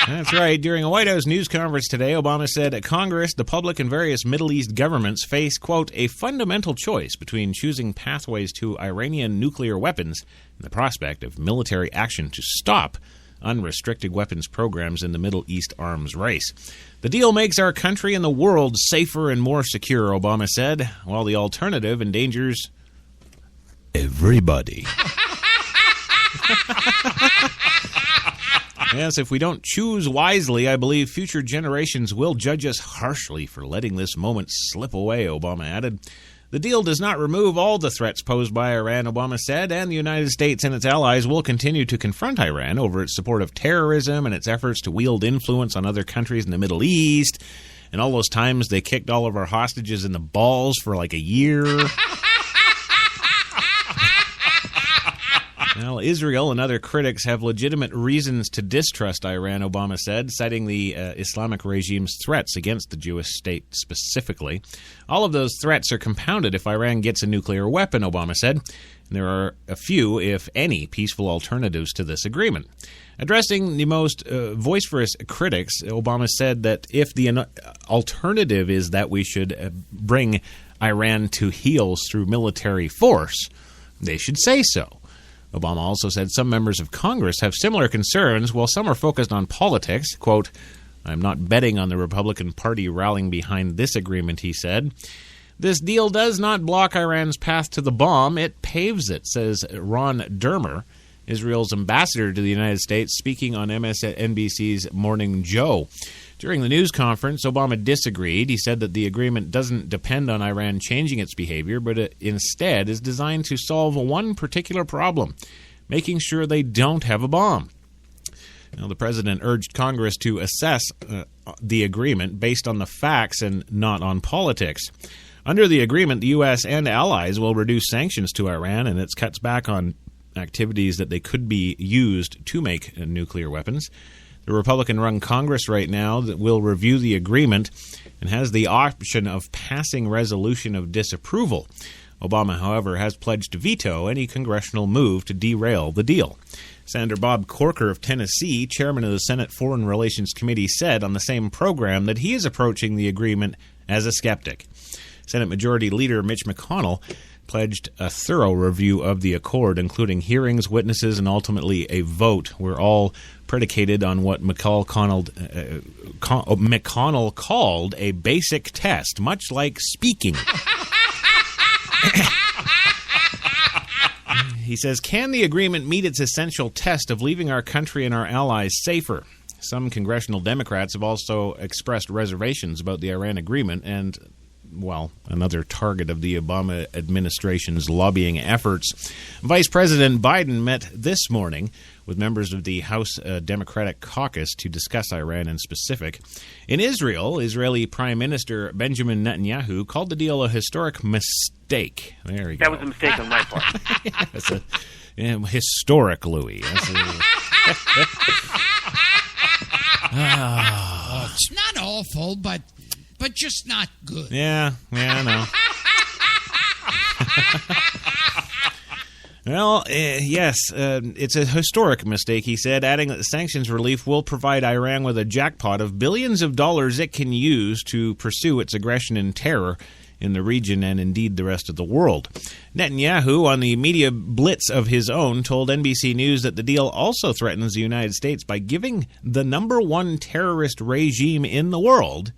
That's right. During a White House news conference today, Obama said, Congress, the public, and various Middle East governments face, quote, a fundamental choice between choosing pathways to Iranian nuclear weapons and the prospect of military action to stop unrestricted weapons programs in the Middle East arms race. The deal makes our country and the world safer and more secure, Obama said, while the alternative endangers everybody. Yes, if we don't choose wisely, I believe future generations will judge us harshly for letting this moment slip away, Obama added. The deal does not remove all the threats posed by Iran, Obama said, and the United States and its allies will continue to confront Iran over its support of terrorism and its efforts to wield influence on other countries in the Middle East. And all those times they kicked all of our hostages in the balls for like a year. Well, Israel and other critics have legitimate reasons to distrust Iran, Obama said, citing the Islamic regime's threats against the Jewish state specifically. All of those threats are compounded if Iran gets a nuclear weapon, Obama said. And there are a few, if any, peaceful alternatives to this agreement. Addressing the most vociferous critics, Obama said that if the alternative is that we should bring Iran to heels through military force, they should say so. Obama also said some members of Congress have similar concerns, while some are focused on politics. Quote, "I'm not betting on the Republican Party rallying behind this agreement," he said. "This deal does not block Iran's path to the bomb. It paves it," says Ron Dermer, Israel's ambassador to the United States, speaking on MSNBC's Morning Joe. During the news conference, Obama disagreed. He said that the agreement doesn't depend on Iran changing its behavior, but it instead is designed to solve one particular problem, making sure they don't have a bomb. Now, the president urged Congress to assess the agreement based on the facts and not on politics. Under the agreement, the U.S. and allies will reduce sanctions to Iran, and it cuts back on activities that they could be used to make nuclear weapons. The Republican-run Congress right now that will review the agreement and has the option of passing resolution of disapproval. Obama, however, has pledged to veto any congressional move to derail the deal. Senator Bob Corker of Tennessee, chairman of the Senate Foreign Relations Committee, said on the same program that he is approaching the agreement as a skeptic. Senate Majority Leader Mitch McConnell pledged a thorough review of the accord, including hearings, witnesses, and ultimately a vote. We're all predicated on what McConnell called a basic test, much like speaking. He says, "Can the agreement meet its essential test of leaving our country and our allies safer?" Some congressional Democrats have also expressed reservations about the Iran agreement and, well, another target of the Obama administration's lobbying efforts. Vice President Biden met this morning with members of the House Democratic Caucus to discuss Iran in specific. In Israel, Israeli Prime Minister Benjamin Netanyahu called the deal a historic mistake. There you go. That was a mistake on my part. That's historic, Louis. Oh, it's not awful, but just not good. Yeah, I know. Well, yes, it's a historic mistake, he said, adding that the sanctions relief will provide Iran with a jackpot of billions of dollars it can use to pursue its aggression and terror in the region and indeed the rest of the world. Netanyahu, on the media blitz of his own, told NBC News that the deal also threatens the United States by giving the number one terrorist regime in the world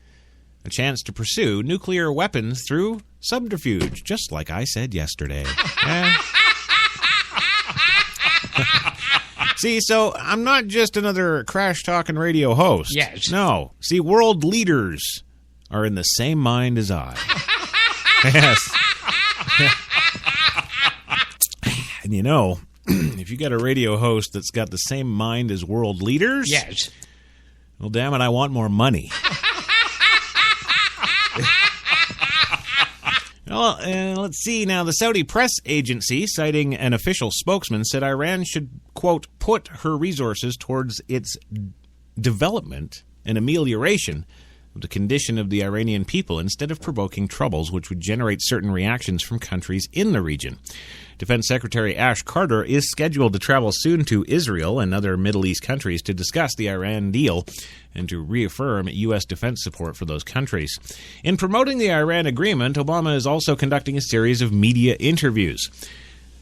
a chance to pursue nuclear weapons through subterfuge, just like I said yesterday. See, so I'm not just another crash-talking radio host. Yes. No. See, world leaders are in the same mind as I. Yes. And you know, if you got a radio host that's got the same mind as world leaders, yes. Well, damn it, I want more money. Well, let's see now. The Saudi press agency, citing an official spokesman, said Iran should, quote, put her resources towards its development and amelioration of the condition of the Iranian people instead of provoking troubles which would generate certain reactions from countries in the region. Defense Secretary Ash Carter is scheduled to travel soon to Israel and other Middle East countries to discuss the Iran deal and to reaffirm U.S. defense support for those countries. In promoting the Iran agreement, Obama is also conducting a series of media interviews.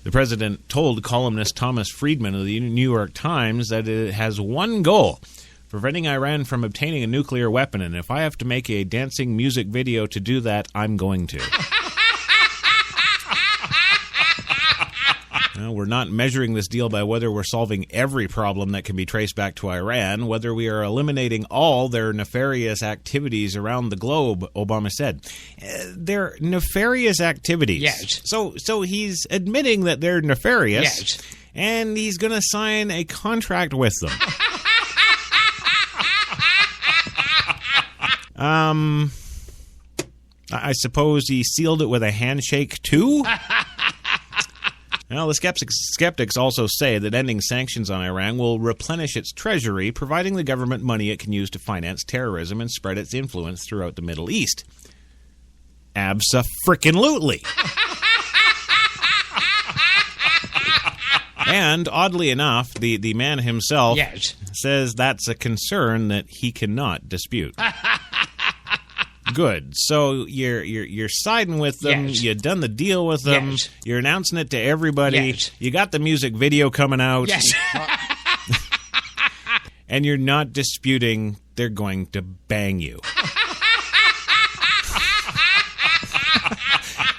The president told columnist Thomas Friedman of the New York Times that it has one goal: preventing Iran from obtaining a nuclear weapon, and if I have to make a dancing music video to do that, I'm going to. Well, we're not measuring this deal by whether we're solving every problem that can be traced back to Iran, whether we are eliminating all their nefarious activities around the globe, Obama said. They're nefarious activities. Yes. So he's admitting that they're nefarious, yes, and he's going to sign a contract with them. I suppose he sealed it with a handshake, too? Well, the skeptics also say that ending sanctions on Iran will replenish its treasury, providing the government money it can use to finance terrorism and spread its influence throughout the Middle East. Abso-frickin-lutely. And, oddly enough, the man himself says that's a concern that he cannot dispute. Good. So you're siding with them. Yes. You've done the deal with them. Yes. You're announcing it to everybody. Yes. You got the music video coming out. Yes. And you're not disputing they're going to bang you.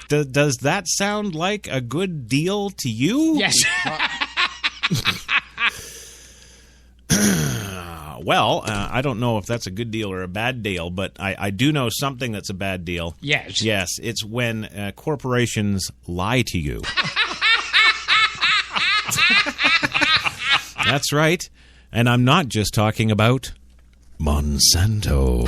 Does that sound like a good deal to you? Yes. Well, I don't know if that's a good deal or a bad deal, but I do know something that's a bad deal. Yes. Yes, it's when corporations lie to you. That's right. And I'm not just talking about Monsanto.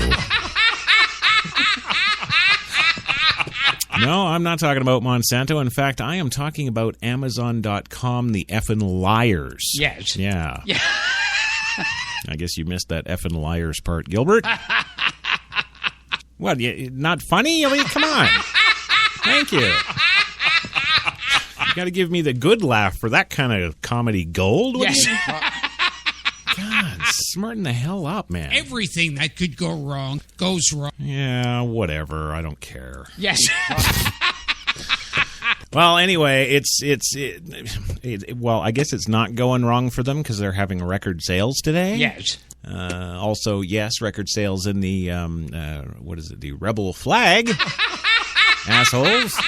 No, I'm not talking about Monsanto. In fact, I am talking about Amazon.com, the effing liars. Yes. Yeah. Yeah. I guess you missed that effing liars part, Gilbert. What, not funny? I mean, come on. Thank you. You got to give me the good laugh for that kind of comedy gold. What Yes. God, smarten the hell up, man. Everything that could go wrong goes wrong. Yeah, whatever. I don't care. Yes. Well, anyway, well, I guess it's not going wrong for them because they're having record sales today. Yes. Also, yes, record sales in the what is it? The Rebel flag. Assholes.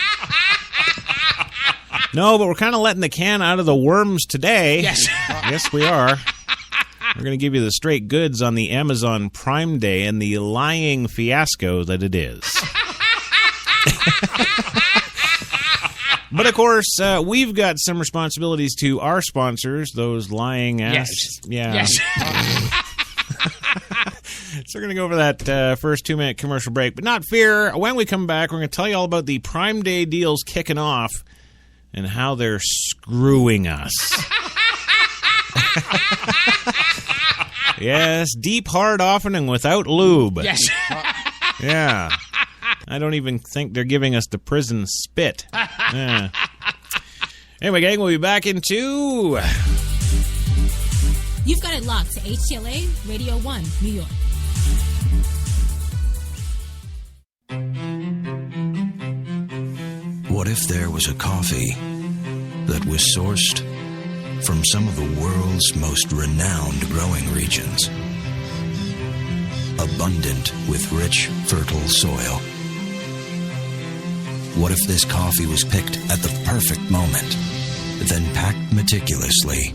No, but we're kind of letting the can out of the worms today. Yes. Yes, we are. We're going to give you the straight goods on the Amazon Prime Day and the lying fiasco that it is. But, of course, we've got some responsibilities to our sponsors, those lying ass. Yes. Yeah. Yes. So we're going to go over that first 2-minute commercial break. But not fear, when we come back, we're going to tell you all about the Prime Day deals kicking off and how they're screwing us. Yes, deep, hard, often, and without lube. Yes. Yeah. I don't even think they're giving us the prison spit. Yeah. Anyway, gang, we'll be back in 2. You've got it locked to HTLA Radio 1, New York. What if there was a coffee that was sourced from some of the world's most renowned growing regions, abundant with rich, fertile soil? What if this coffee was picked at the perfect moment, then packed meticulously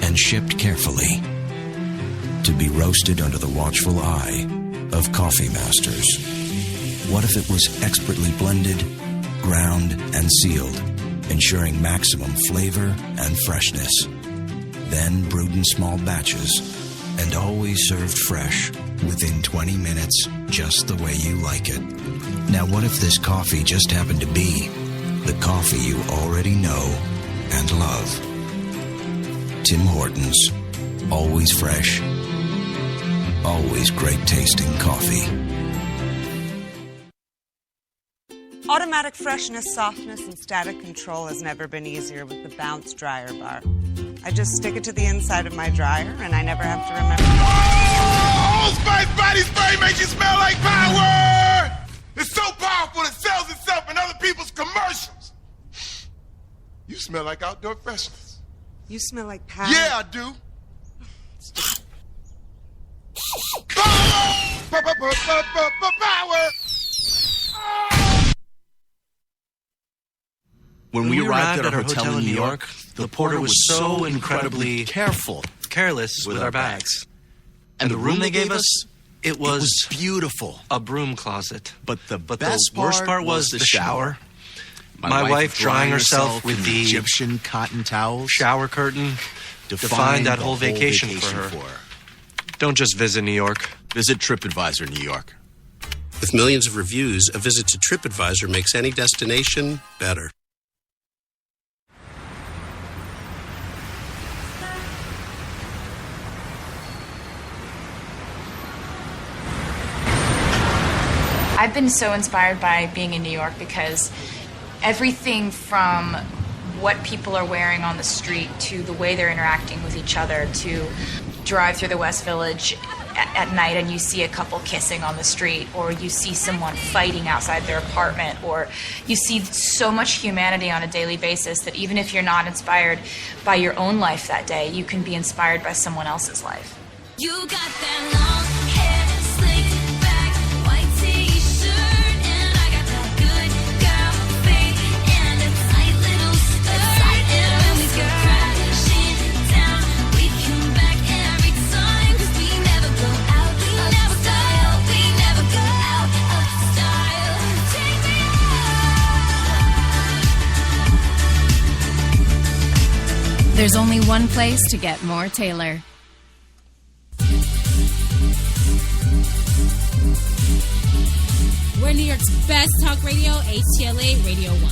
and shipped carefully to be roasted under the watchful eye of coffee masters? What if it was expertly blended, ground, and sealed, ensuring maximum flavor and freshness, then brewed in small batches and always served fresh within 20 minutes, just the way you like it? Now, what if this coffee just happened to be the coffee you already know and love? Tim Hortons. Always fresh. Always great tasting coffee. Automatic freshness, softness, and static control has never been easier with the Bounce Dryer Bar. I just stick it to the inside of my dryer, and I never have to remember. Oh, Spice Body Spray makes you smell like power! It's so powerful it sells itself in other people's commercials. You smell like outdoor freshness. You smell like power. Yeah, I do. Power! Power! When we arrived at our hotel in New York, the porter was so incredibly careless with our bags. And the room they gave us, it was beautiful. a broom closset. But the worst part was the shower. My wife drying herself with the Egyptian cotton towels. shower curtain defined that whole vacation for her. Don't just visit New York. Visit TripAdvisor New York. With millions of reviews, a visit to TripAdvisor makes any destination better. I've been so inspired by being in New York because everything from what people are wearing on the street to the way they're interacting with each other to drive through the West Village, at night and you see a couple kissing on the street, or you see someone fighting outside their apartment, or you see so much humanity on a daily basis that even if you're not inspired by your own life that day, you can be inspired by someone else's life. You got that long hair, slicked back, white t-shirt, and I got that good girl face and a tight little skirt. And when we go crashing down, we come back every time, 'cause we never go out, we never style, we never go out of style. Take me There's only one place to get more Taylor. We're New York's best talk radio, HTLA Radio 1.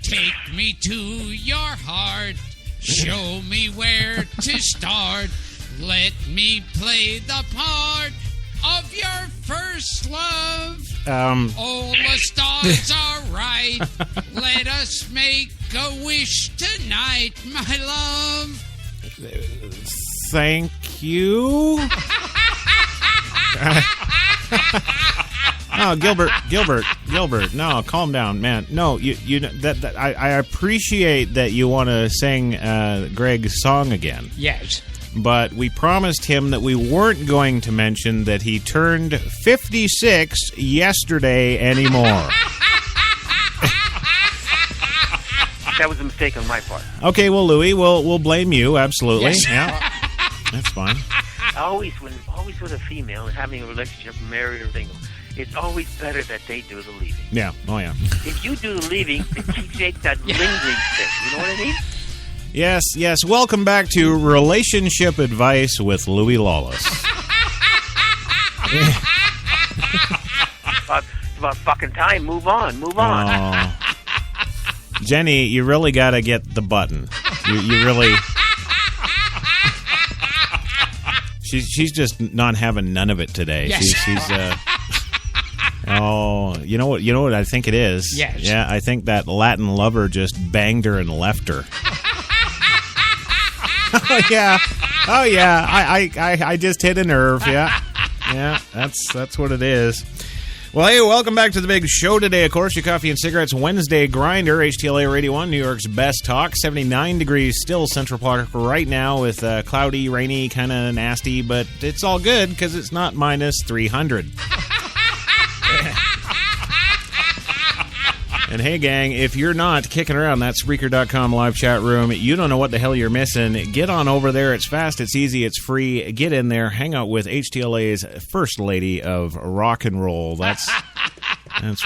Take me to your heart. Show me where to start. Let me play the part of your first love. All the stars are right. Let us make a wish tonight, my love. Thank you. Oh, Gilbert. No, calm down, man. No, I appreciate that you want to sing Greg's song again. Yes. But we promised him that we weren't going to mention that he turned 56 yesterday anymore. That was a mistake on my part. Okay, well, Louis, we'll blame you. Absolutely. Yes. Yeah, that's fine. Always with a female and having a relationship, married or single, it's always better that they do the leaving. Yeah. Oh, yeah. If you do the leaving, it keeps that lingering thing. You know what I mean? Yes. Welcome back to Relationship Advice with Louis Lawless. It's about fucking time. Move on. Oh. Jenny, you really got to get the button. You really... She's just not having none of it today. Yes. She's oh, you know what I think it is? Yes. Yeah, I think that Latin lover just banged her and left her. Oh yeah. I just hit a nerve. Yeah. That's what it is. Well, hey, welcome back to the big show today. Of course, your Coffee and Cigarettes Wednesday grinder, HTLA Radio 1, New York's best talk. 79 degrees still Central Park right now with cloudy, rainy, kind of nasty, but it's all good because it's not minus 300. And hey, gang, if you're not kicking around that Spreaker.com live chat room, you don't know what the hell you're missing. Get on over there. It's fast, it's easy, it's free. Get in there. Hang out with HTLA's first lady of rock and roll. That's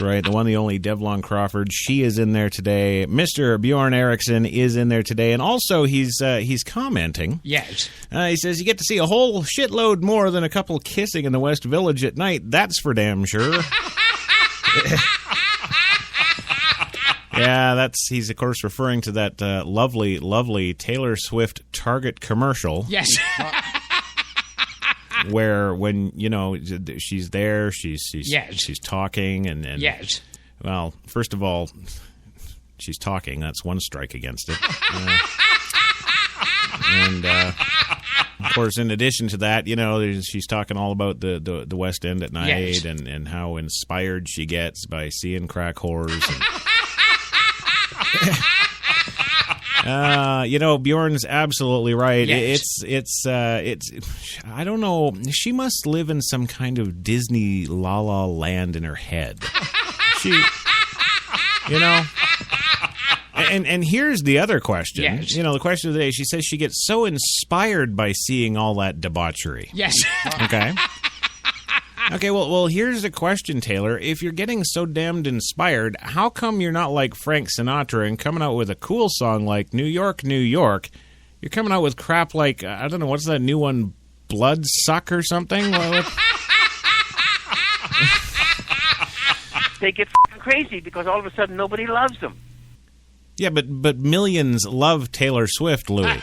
right. The one, the only Devlon Crawford. She is in there today. Mr. Bjorn Eriksson is in there today. And also, he's commenting. Yes. He says, you get to see a whole shitload more than a couple kissing in the West Village at night. That's for damn sure. Yeah, he's of course referring to that lovely Taylor Swift Target commercial. Yes. Where when she's there, she's talking and yes. Well, first of all, she's talking. That's one strike against it. And of course, in addition to that, she's talking all about the West End at night. Yes. and how inspired she gets by seeing crack whores. Bjorn's absolutely right. Yes. It's I don't know. She must live in some kind of Disney La La Land in her head. And here's the other question. Yes. The question of the day. She says she gets so inspired by seeing all that debauchery. Yes. Okay. Okay, well, here's the question, Taylor. If you're getting so damned inspired, how come you're not like Frank Sinatra and coming out with a cool song like New York, New York? You're coming out with crap like, I don't know, what's that new one, Blood Suck or something? They get crazy because all of a sudden nobody loves them. Yeah, but millions love Taylor Swift, Louis.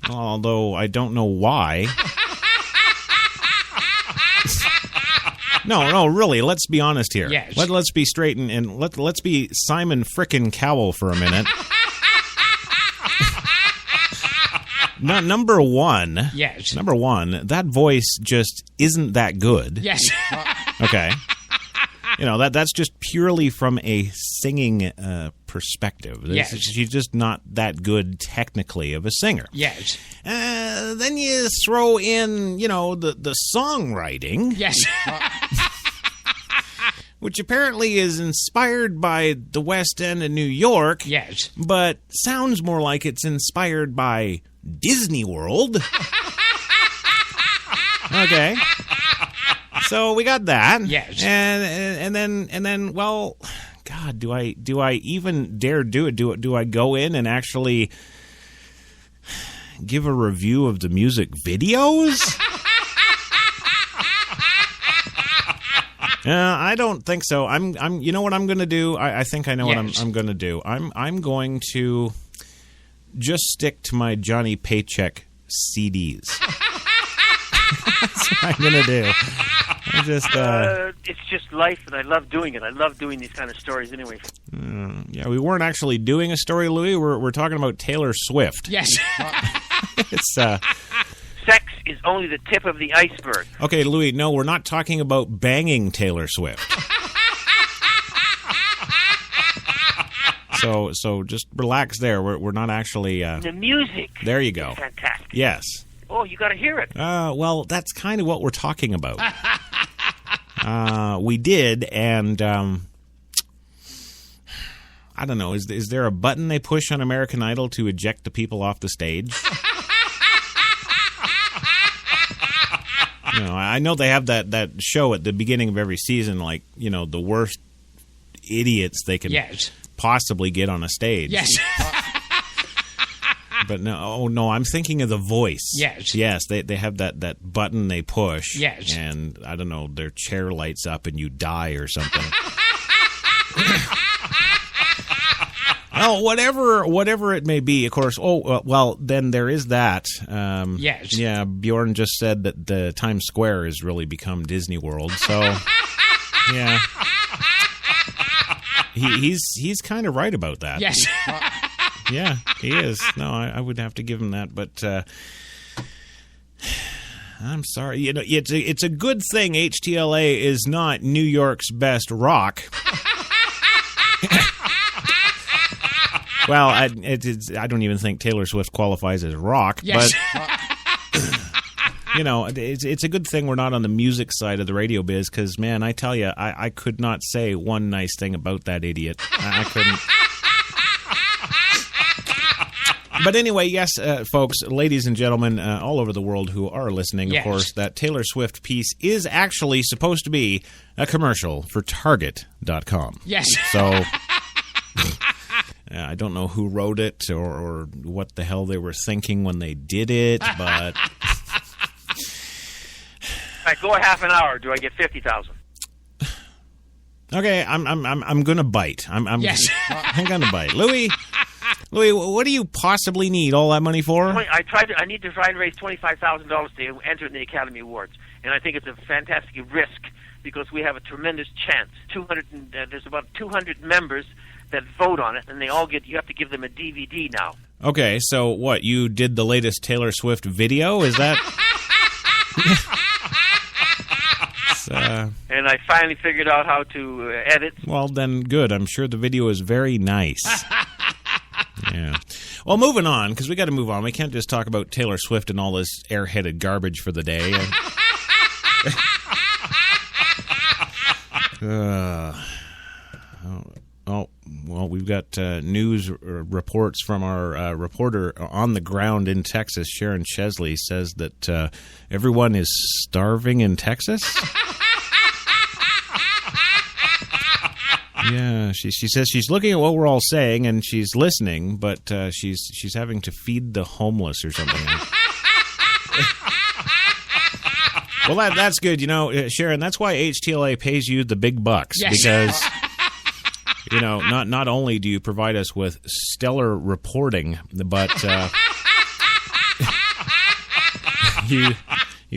Although I don't know why. No, really. Let's be honest here. Yes. Let's be straight and let's be Simon frickin' Cowell for a minute. number one. Yes. Number one, that voice just isn't that good. Yes. Okay. You know, that's just purely from a singing perspective. Yes. She's just not that good technically of a singer. Yes. Then you throw in, you know, the songwriting. Yes. Which apparently is inspired by the West End of New York. Yes. But sounds more like it's inspired by Disney World. Okay. So we got that. Yes. And then well, God, do I even dare do it? Do I go in and actually give a review of the music videos? I don't think so. I'm. You know what I'm going to do? I think I know what I'm going to do. I'm going to just stick to my Johnny Paycheck CDs. That's what I'm going to do. It's just life, and I love doing it. I love doing these kind of stories anyway. Yeah, we weren't actually doing a story, Louis. We're talking about Taylor Swift. Yes. It's Sex is only the tip of the iceberg. Okay, Louis, no, we're not talking about banging Taylor Swift. So just relax there. We're not actually... the music. There you go. Is fantastic. Yes. Oh, you got to hear it. Well, that's kind of what we're talking about. We did, and I don't know. Is there a button they push on American Idol to eject the people off the stage? You know, I know they have that show at the beginning of every season, like, you know, the worst idiots they can possibly get on a stage. Yes. But no, I'm thinking of The Voice. Yes. They have that button they push. Yes. And, I don't know, their chair lights up and you die or something. Oh, whatever it may be, of course. Oh, well, then there is that. Yes. Yeah, Bjorn just said that the Times Square has really become Disney World. So, yeah. He's kind of right about that. Yes. Yeah, he is. No, I would have to give him that, but I'm sorry. You know, it's a good thing HTLA is not New York's best rock. Well, I don't even think Taylor Swift qualifies as rock, but you know, it's a good thing we're not on the music side of the radio biz, because, man, I tell you, I could not say one nice thing about that idiot. I couldn't. But anyway, yes, folks, ladies and gentlemen, all over the world who are listening, of course, that Taylor Swift piece is actually supposed to be a commercial for Target.com. Yes. So I don't know who wrote it or what the hell they were thinking when they did it, but... I go a half an hour. Do I get 50,000? Okay, I'm gonna bite. I'm gonna bite. Louis, what do you possibly need all that money for? I need to try and raise $25,000 to enter in the Academy Awards, and I think it's a fantastic risk because we have a tremendous chance. There's about 200 members that vote on it, and they all you have to give them a DVD now. Okay, so what? You did the latest Taylor Swift video? Is that? And I finally figured out how to edit. Well, then good. I'm sure the video is very nice. Yeah. Well, moving on, because we got to move on. We can't just talk about Taylor Swift and all this airheaded garbage for the day. Well, we've got news reports from our reporter on the ground in Texas. Sharon Chesley says that everyone is starving in Texas. Yeah, she says she's looking at what we're all saying and she's listening, but she's having to feed the homeless or something. Well, that's good. You know, Sharon, that's why HTLA pays you the big bucks. Yes. Because, you know, not only do you provide us with stellar reporting, but you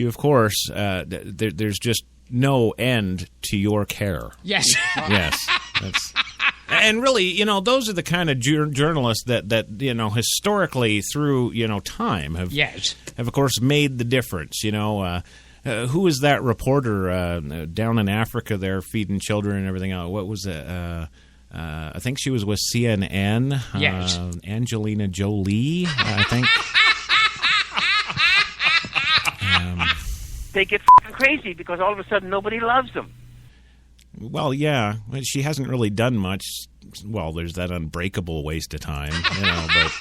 of course, there's just no end to your care. Yes. Yes. And really, those are the kind of journalists that historically through, time have, of course, made the difference, who was that reporter down in Africa there feeding children and everything else? What was it? I think she was with CNN. Yes. Angelina Jolie, I think. They get crazy because all of a sudden nobody loves them. Well, yeah, she hasn't really done much. Well, there's that Unbreakable waste of time, but.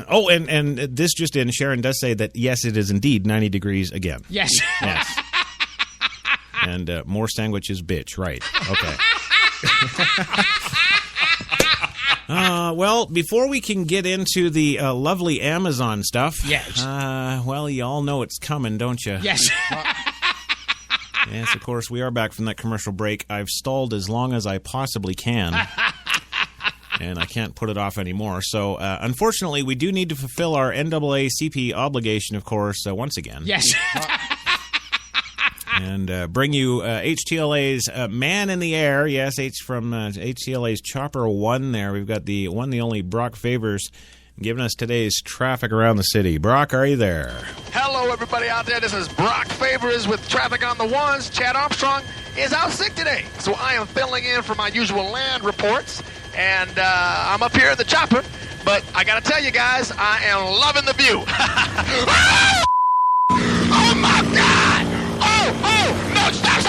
Oh, and this just in, Sharon does say that, yes, it is indeed 90 degrees again. Yes. Yes. And more sandwiches, bitch. Right. Okay. Well, before we can get into the lovely Amazon stuff, well, you all know it's coming, don't you? Yes. Yes, of course, we are back from that commercial break. I've stalled as long as I possibly can, and I can't put it off anymore. So, unfortunately, we do need to fulfill our NAACP obligation, of course, once again. Yes. And bring you HTLA's Man in the Air. Yes, from HTLA's Chopper 1 there. We've got the one, the only Brock Favors giving us today's traffic around the city. Brock, are you there? Hello, everybody out there. This is Brock Favors with Traffic on the Ones. Chad Armstrong is out sick today, so I am filling in for my usual land reports, and I'm up here in the chopper, but I got to tell you guys, I am loving the view. Oh, my God! Oh, no, stop!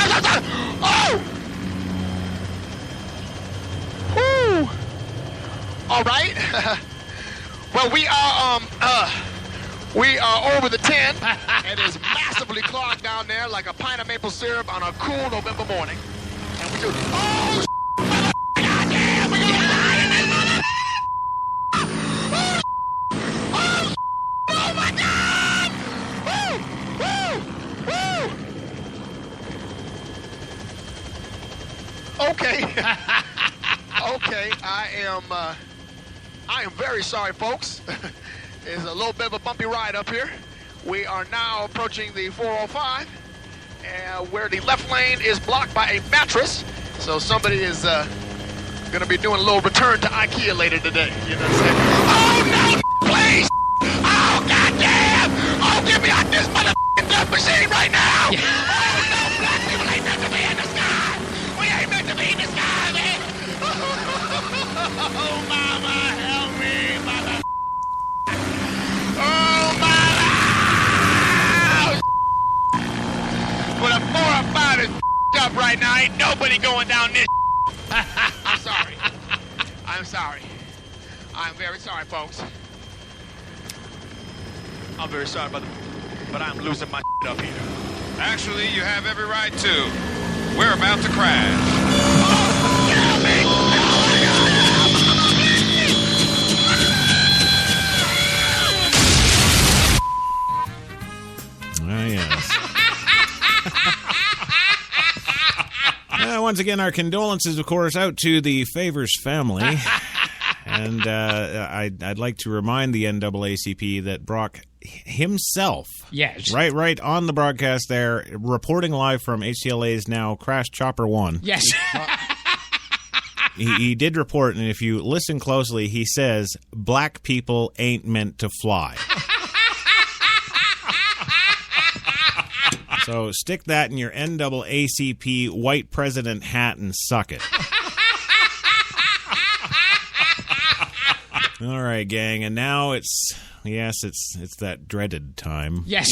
Oh! Whew. All right. Well, we are over the 10. It is massively clogged down there like a pint of maple syrup on a cool November morning. And we do, oh, goddamn, we're gonna die in this mother. Oh, my God! Woo! Okay. Okay, I am very sorry, folks. It's a little bit of a bumpy ride up here. We are now approaching the 405, where the left lane is blocked by a mattress. So somebody is going to be doing a little return to IKEA later today. You know what I'm saying? Oh, no, please! Oh, goddamn! Oh, get me out this motherfucking death machine right now! Oh, no, black people ain't meant to be in the sky! We ain't meant to be in the sky, man! Oh, mama, help me, mother. Oh, mama! But a 405 is up right now. Ain't nobody going down this. I'm sorry. I'm sorry. I'm very sorry, folks. I'm very sorry, but I'm losing my up here. Actually, you have every right to. We're about to crash. Help me! Once again, our condolences, of course, out to the Favors family. And I'd like to remind the NAACP that Brock himself, right on the broadcast there, reporting live from HTLA's now crashed Chopper 1. Yes. He did report, and if you listen closely, he says, black people ain't meant to fly. So stick that in your NAACP white president hat and suck it. All right, gang, and now it's that dreaded time. Yes.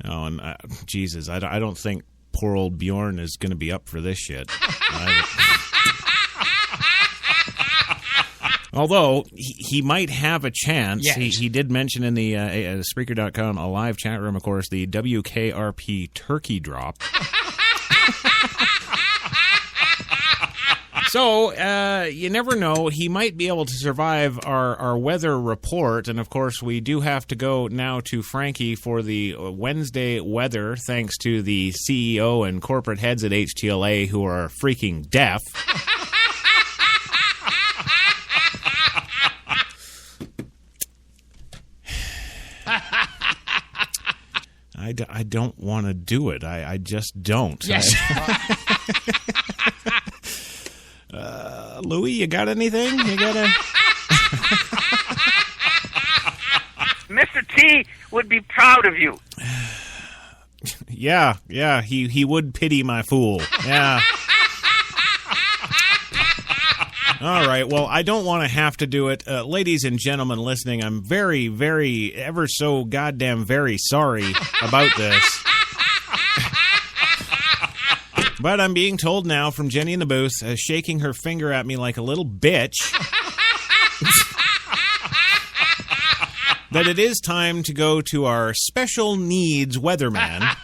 Oh, and Jesus, I don't think poor old Bjorn is going to be up for this shit. Although, he might have a chance. Yes. He did mention in the Spreaker.com, a live chat room, of course, the WKRP turkey drop. So, you never know. He might be able to survive our weather report. And, of course, we do have to go now to Frankie for the Wednesday weather, thanks to the CEO and corporate heads at HTLA who are freaking deaf. I don't want to do it. I just don't. Yes. Louis, you got anything? You got a... Mr. T would be proud of you. Yeah, he would pity my fool. Yeah. All right, well, I don't want to have to do it. Ladies and gentlemen listening, I'm very, very, ever so goddamn very sorry about this. But I'm being told now from Jenny in the booth, shaking her finger at me like a little bitch, that it is time to go to our special needs weatherman.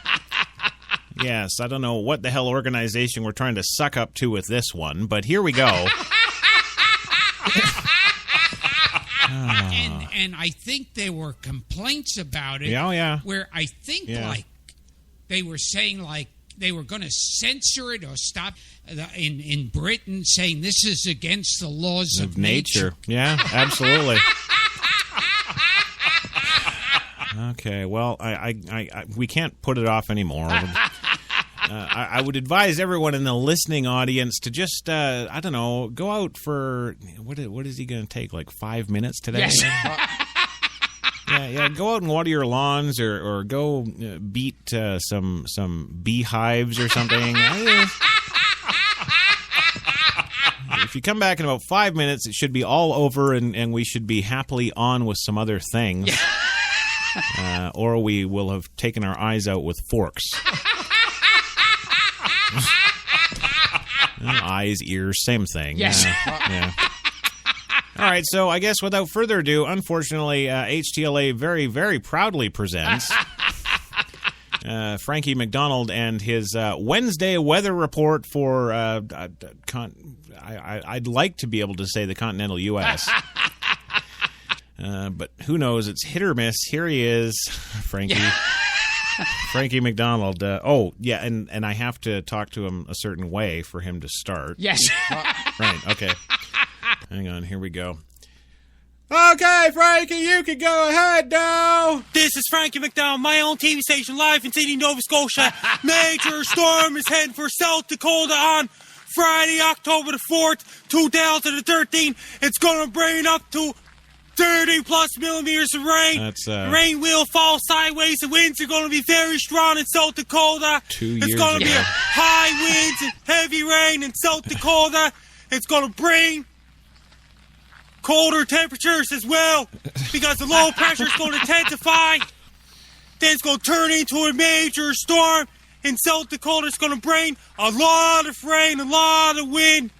Yes, I don't know what the hell organization we're trying to suck up to with this one, but here we go. And I think there were complaints about it. Yeah. Where I think like they were saying like they were going to censor it or stop in Britain, saying this is against the laws of nature. Yeah, absolutely. Okay, well, I we can't put it off anymore. I would advise everyone in the listening audience to just, I don't know, go out for, what is he going to take, like 5 minutes today? Yes. Yeah, go out and water your lawns or go beat some beehives or something. If you come back in about 5 minutes, it should be all over and we should be happily on with some other things. Or we will have taken our eyes out with forks. Eyes, ears, same thing. Yes. Yeah. All right, so I guess without further ado, unfortunately, HTLA very, very proudly presents Frankie McDonald and his Wednesday weather report for, I'd like to be able to say the continental U.S., but who knows? It's hit or miss. Here he is, Frankie. Yeah. Frankie McDonald. And I have to talk to him a certain way for him to start. Yes. Right, okay. Hang on, here we go. Okay, Frankie, you can go ahead now. This is Frankie McDonald, my own TV station, live in Sydney, Nova Scotia. Major storm is heading for South Dakota on Friday, October the 4th, 2013. It's going to bring up to 30-plus millimeters of rain. Rain will fall sideways. The winds are going to be very strong in South Dakota. It's going to be high winds and heavy rain in South Dakota. It's going to bring colder temperatures as well because the low pressure is going to intensify. Then it's going to turn into a major storm in South Dakota. It's going to bring a lot of rain, a lot of wind.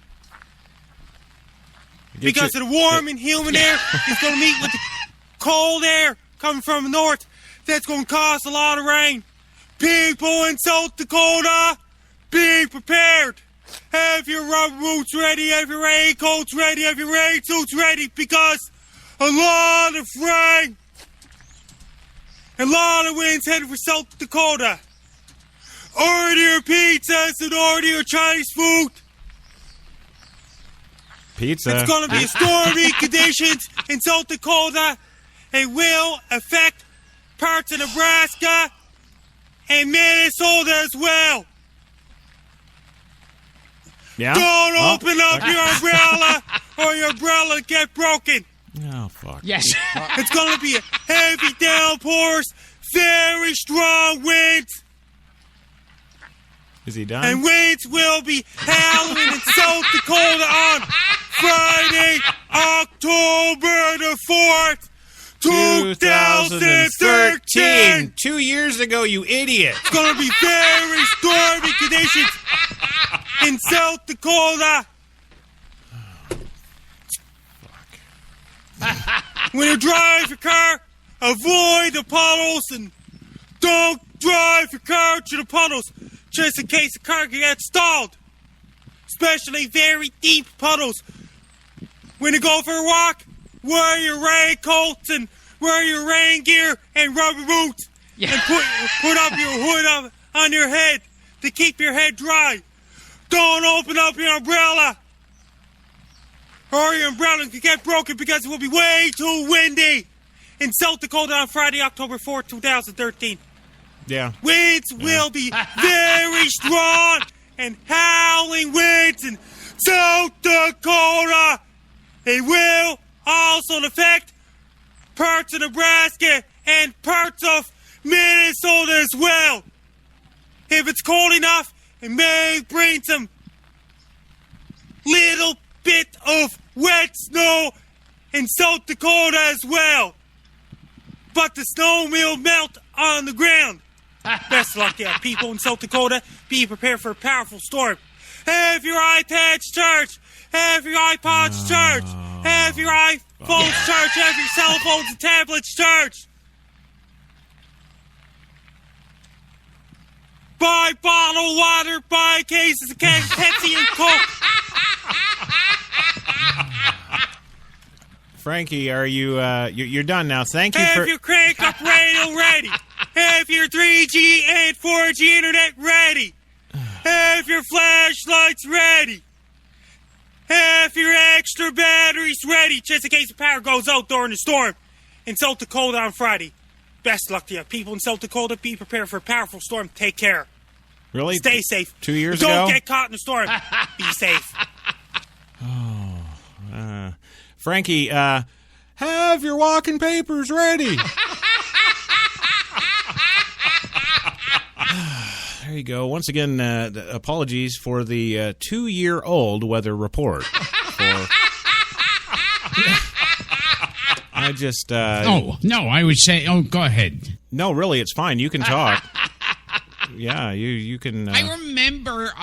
Because of the warm and humid air, it's going to meet with the cold air coming from the north. That's going to cause a lot of rain. People in South Dakota, be prepared. Have your rubber boots ready, have your raincoats ready, have your rain suits ready, because a lot of rain, a lot of winds headed for South Dakota. Order your pizzas and order your Chinese food. Pizza. It's going to be stormy conditions in South Dakota. It will affect parts of Nebraska and Minnesota as well. Yeah? Don't open up your umbrella or your umbrella get broken. Oh, fuck. Yes. It's going to be heavy downpours, very strong winds. Is he done? And winds will be howling in South Dakota on Friday, October the 4th, 2013. 2 years ago, you idiot. It's going to be very stormy conditions in South Dakota. When you drive your car, avoid the puddles and don't drive your car to the puddles just in case the car can get stalled. Especially very deep puddles. When you go for a walk, wear your raincoats and wear your rain gear and rubber boots. Yeah. And put up your hood on your head to keep your head dry. Don't open up your umbrella, or your umbrella can get broken because it will be way too windy in South Dakota on Friday, October 4th, 2013. Yeah. Winds will be very strong and howling winds in South Dakota. They will also affect parts of Nebraska and parts of Minnesota as well. If it's cold enough, it may bring some little bit of wet snow in South Dakota as well. But the snow will melt on the ground. Best of luck to people in South Dakota. Be prepared for a powerful storm. Have your iPads charged. Have your iPods charged. Have your iPhones charged. Have your cell phones and tablets charged. Buy bottled water. Buy cases of Pepsi and Coke. Frankie, are you? You're done now. Thank you for. Have your crank up radio ready. Have your 3G and 4G internet ready. Have your flashlights ready. Have your extra batteries ready just in case the power goes out during the storm in South Dakota on Friday. Best luck to you. People in South Dakota, be prepared for a powerful storm. Take care. Really? Stay safe. 2 years Don't ago? Don't get caught in the storm. Be safe. Frankie, have your walking papers ready. There you go. Once again, apologies for the 2-year-old weather report. I just... no, I would say... Oh, go ahead. No, really, it's fine. You can talk. Yeah, you can... I remember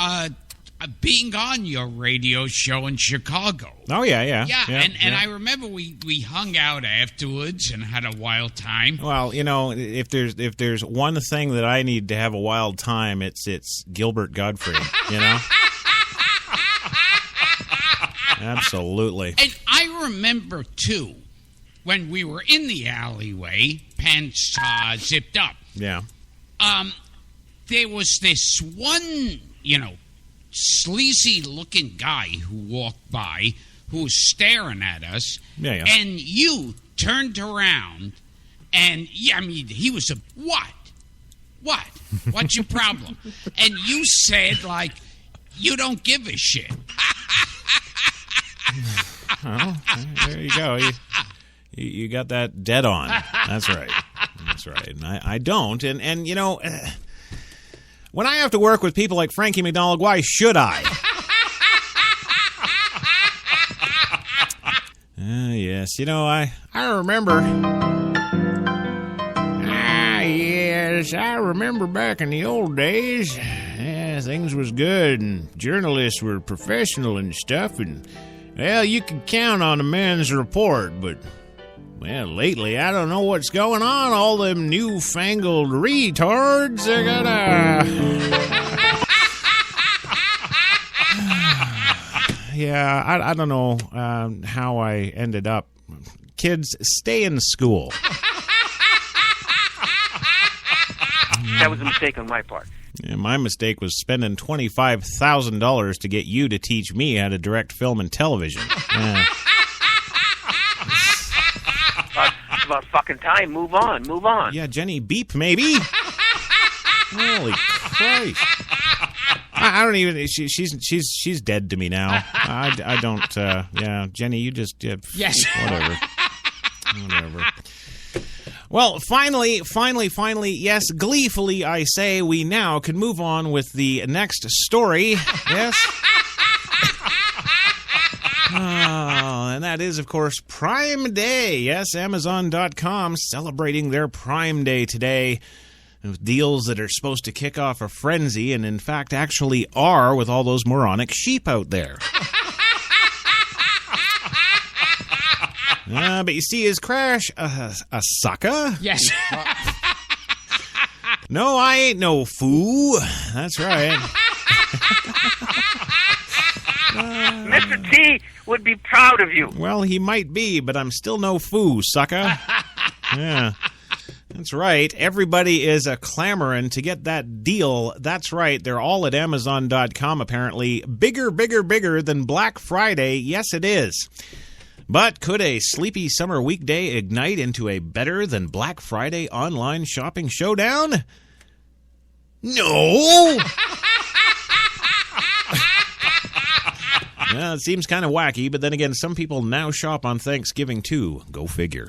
being on your radio show in Chicago. Oh, yeah. And I remember we hung out afterwards and had a wild time. Well, you know, if there's one thing that I need to have a wild time, it's Gilbert Godfrey, you know? Absolutely. And I remember, too, when we were in the alleyway, pants zipped up. Yeah. There was this one, sleazy-looking guy who walked by who was staring at us. Yeah. And you turned around and, he was what? What? What's your problem? And you said, you don't give a shit. Well, there you go. You got that dead on. That's right. And I don't. And when I have to work with people like Frankie McDonald, why should I? Yes. I remember. Yes. I remember back in the old days. Yeah, things was good, and journalists were professional and stuff, and, well, you could count on a man's report, but... Well, lately, I don't know what's going on. All them newfangled retards, they're gonna... Yeah, I don't know how I ended up. Kids, stay in school. That was a mistake on my part. Yeah, my mistake was spending $25,000 to get you to teach me how to direct film and television. It's about fucking time. Move on. Yeah, Jenny, beep, maybe. Holy Christ! I don't even. She's dead to me now. I don't. Yeah, Jenny, you just. Yes. Whatever. Well, finally, yes, gleefully I say we now can move on with the next story. Yes. And that is, of course, Prime Day. Yes, Amazon.com celebrating their Prime Day today. Deals that are supposed to kick off a frenzy, and in fact actually are, with all those moronic sheep out there. But you see, is Crash a sucker? Yes. No, I ain't no fool. That's right. Mr. T would be proud of you. Well, he might be, but I'm still no foo, sucker. Yeah. That's right. Everybody is clamoring to get that deal. That's right. They're all at Amazon.com, apparently. Bigger than Black Friday. Yes, it is. But could a sleepy summer weekday ignite into a better than Black Friday online shopping showdown? No! Well, it seems kind of wacky, but then again, some people now shop on Thanksgiving too. Go figure.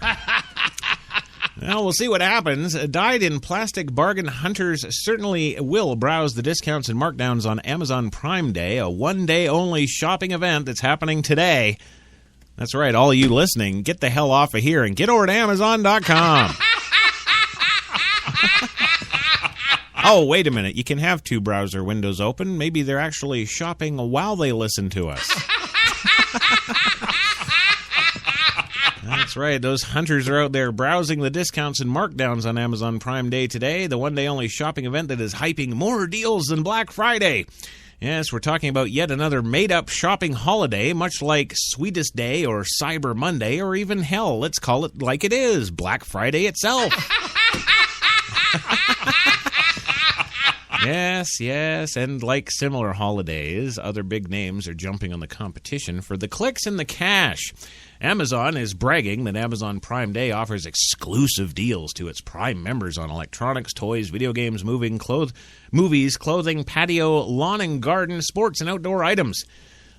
Well, we'll see what happens. Dyed in plastic bargain hunters certainly will browse the discounts and markdowns on Amazon Prime Day, a one-day-only shopping event that's happening today. That's right, all of you listening, get the hell off of here and get over to Amazon.com. Oh, wait a minute. You can have two browser windows open. Maybe they're actually shopping while they listen to us. That's right. Those hunters are out there browsing the discounts and markdowns on Amazon Prime Day today, the one-day-only shopping event that is hyping more deals than Black Friday. Yes, we're talking about yet another made-up shopping holiday, much like Sweetest Day or Cyber Monday, or even hell, let's call it like it is, Black Friday itself. Yes, and like similar holidays, other big names are jumping on the competition for the clicks and the cash. Amazon is bragging that Amazon Prime Day offers exclusive deals to its Prime members on electronics, toys, video games, movies, clothing, patio, lawn and garden, sports, and outdoor items.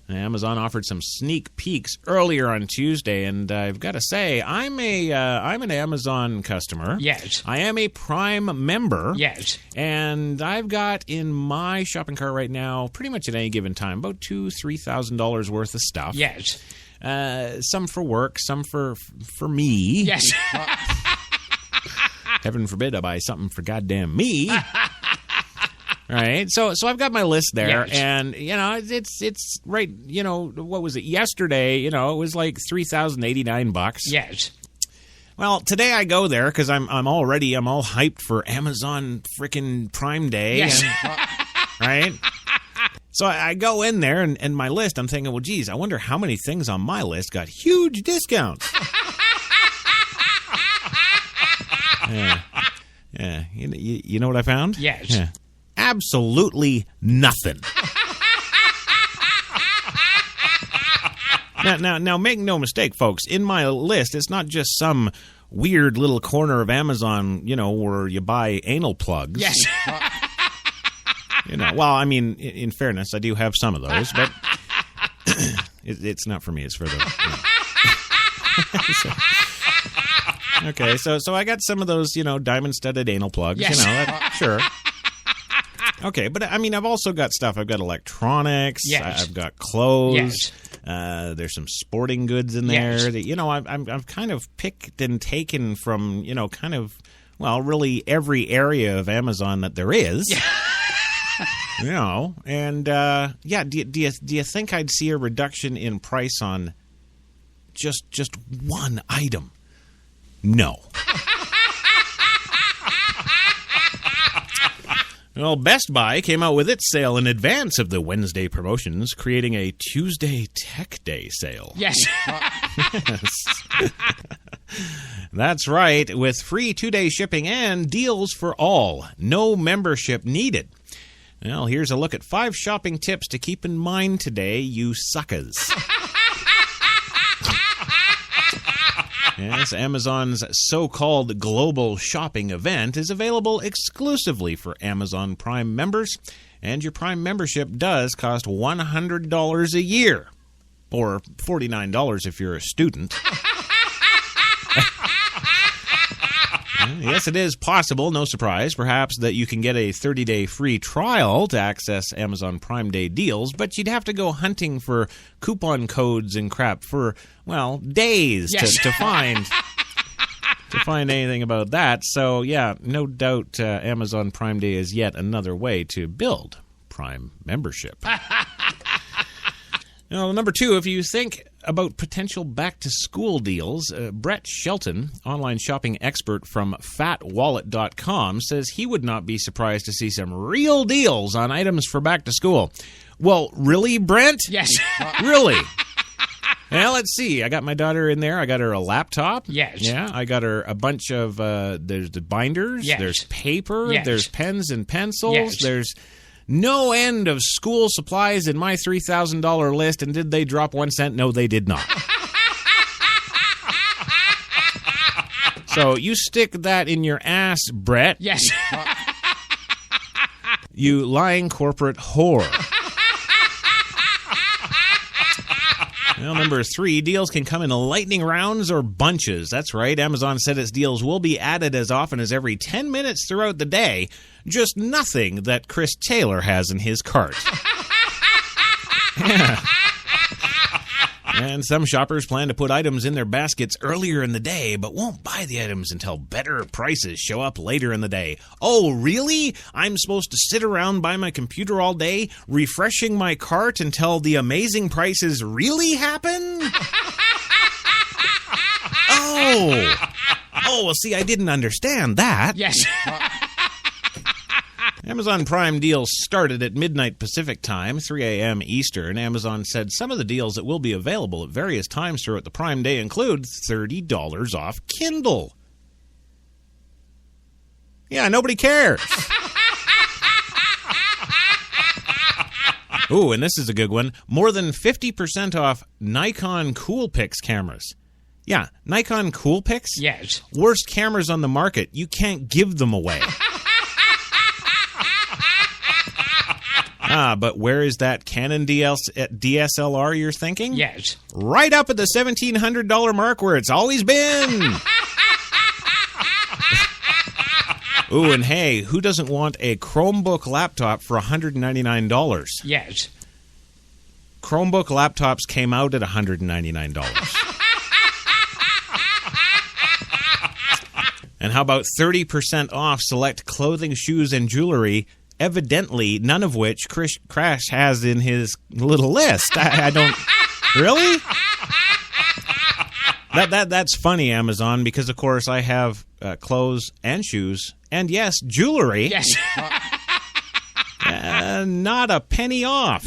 Amazon offered some sneak peeks earlier on Tuesday, and I've got to say, I'm an Amazon customer. Yes. I am a Prime member. Yes. And I've got in my shopping cart right now, pretty much at any given time, about $2,000-$3,000 worth of stuff. Yes. Some for work, some for me. Yes. Heaven forbid I buy something for goddamn me. Right, so I've got my list there, yes. And it's right. What was it yesterday? It was like $3,089. Yes. Well, today I go there because I'm all hyped for Amazon frickin' Prime Day. Yes. Right. So I go in there and my list. I'm thinking, well, geez, I wonder how many things on my list got huge discounts. Yeah. You know what I found? Yes. Yeah. Absolutely nothing. Now, make no mistake, folks. In my list, it's not just some weird little corner of Amazon, where you buy anal plugs. Yes. Well, I mean, in fairness, I do have some of those, but it's not for me. It's for them. Okay, so I got some of those, diamond-studded anal plugs. Yes. Sure. Okay, but I mean, I've also got stuff. I've got electronics. Yes. I've got clothes. Yes. There's some sporting goods in there. Yes. That, I've kind of picked and taken from, really every area of Amazon that there is. And do you think I'd see a reduction in price on just one item? No. Well, Best Buy came out with its sale in advance of the Wednesday promotions, creating a Tuesday Tech Day sale. Yes. Yes. That's right, with free 2-day shipping and deals for all. No membership needed. Well, here's a look at 5 shopping tips to keep in mind today, you suckers. Yes, Amazon's so-called global shopping event is available exclusively for Amazon Prime members, and your Prime membership does cost $100 a year, or $49 if you're a student. Yes, it is possible, no surprise, perhaps, that you can get a 30-day free trial to access Amazon Prime Day deals, but you'd have to go hunting for coupon codes and crap for, days yes. to find anything about that. So, yeah, no doubt Amazon Prime Day is yet another way to build Prime membership. Number 2, if you think about potential back-to-school deals, Brett Shelton, online shopping expert from FatWallet.com, says he would not be surprised to see some real deals on items for back-to-school. Well, really, Brent? Yes. Really? Well, let's see. I got my daughter in there. I got her a laptop. Yes. Yeah, I got her a bunch of, there's the binders. Yes. There's paper. Yes. There's pens and pencils. Yes. There's no end of school supplies in my $3,000 list, and did they drop 1 cent? No, they did not. So you stick that in your ass, Brett. Yes. You lying corporate whore. Well, number 3, deals can come in lightning rounds or bunches. That's right. Amazon said its deals will be added as often as every 10 minutes throughout the day. Just nothing that Chris Taylor has in his cart. Yeah. And some shoppers plan to put items in their baskets earlier in the day, but won't buy the items until better prices show up later in the day. Oh, really? I'm supposed to sit around by my computer all day, refreshing my cart until the amazing prices really happen? Oh, well, see, I didn't understand that. Yes. Amazon Prime deals started at midnight Pacific Time, 3 a.m. Eastern. Amazon said some of the deals that will be available at various times throughout the Prime Day include $30 off Kindle. Yeah, nobody cares. Ooh, and this is a good one. More than 50% off Nikon Coolpix cameras. Yeah, Nikon Coolpix? Yes. Worst cameras on the market. You can't give them away. But where is that Canon DSLR you're thinking? Yes. Right up at the $1,700 mark where it's always been. Ooh, and hey, who doesn't want a Chromebook laptop for $199? Yes. Chromebook laptops came out at $199. And how about 30% off select clothing, shoes, and jewelry? Evidently, none of which Crash has in his little list. I don't... Really? That's funny, Amazon, because, of course, I have clothes and shoes, and, yes, jewelry. Yes. Not a penny off.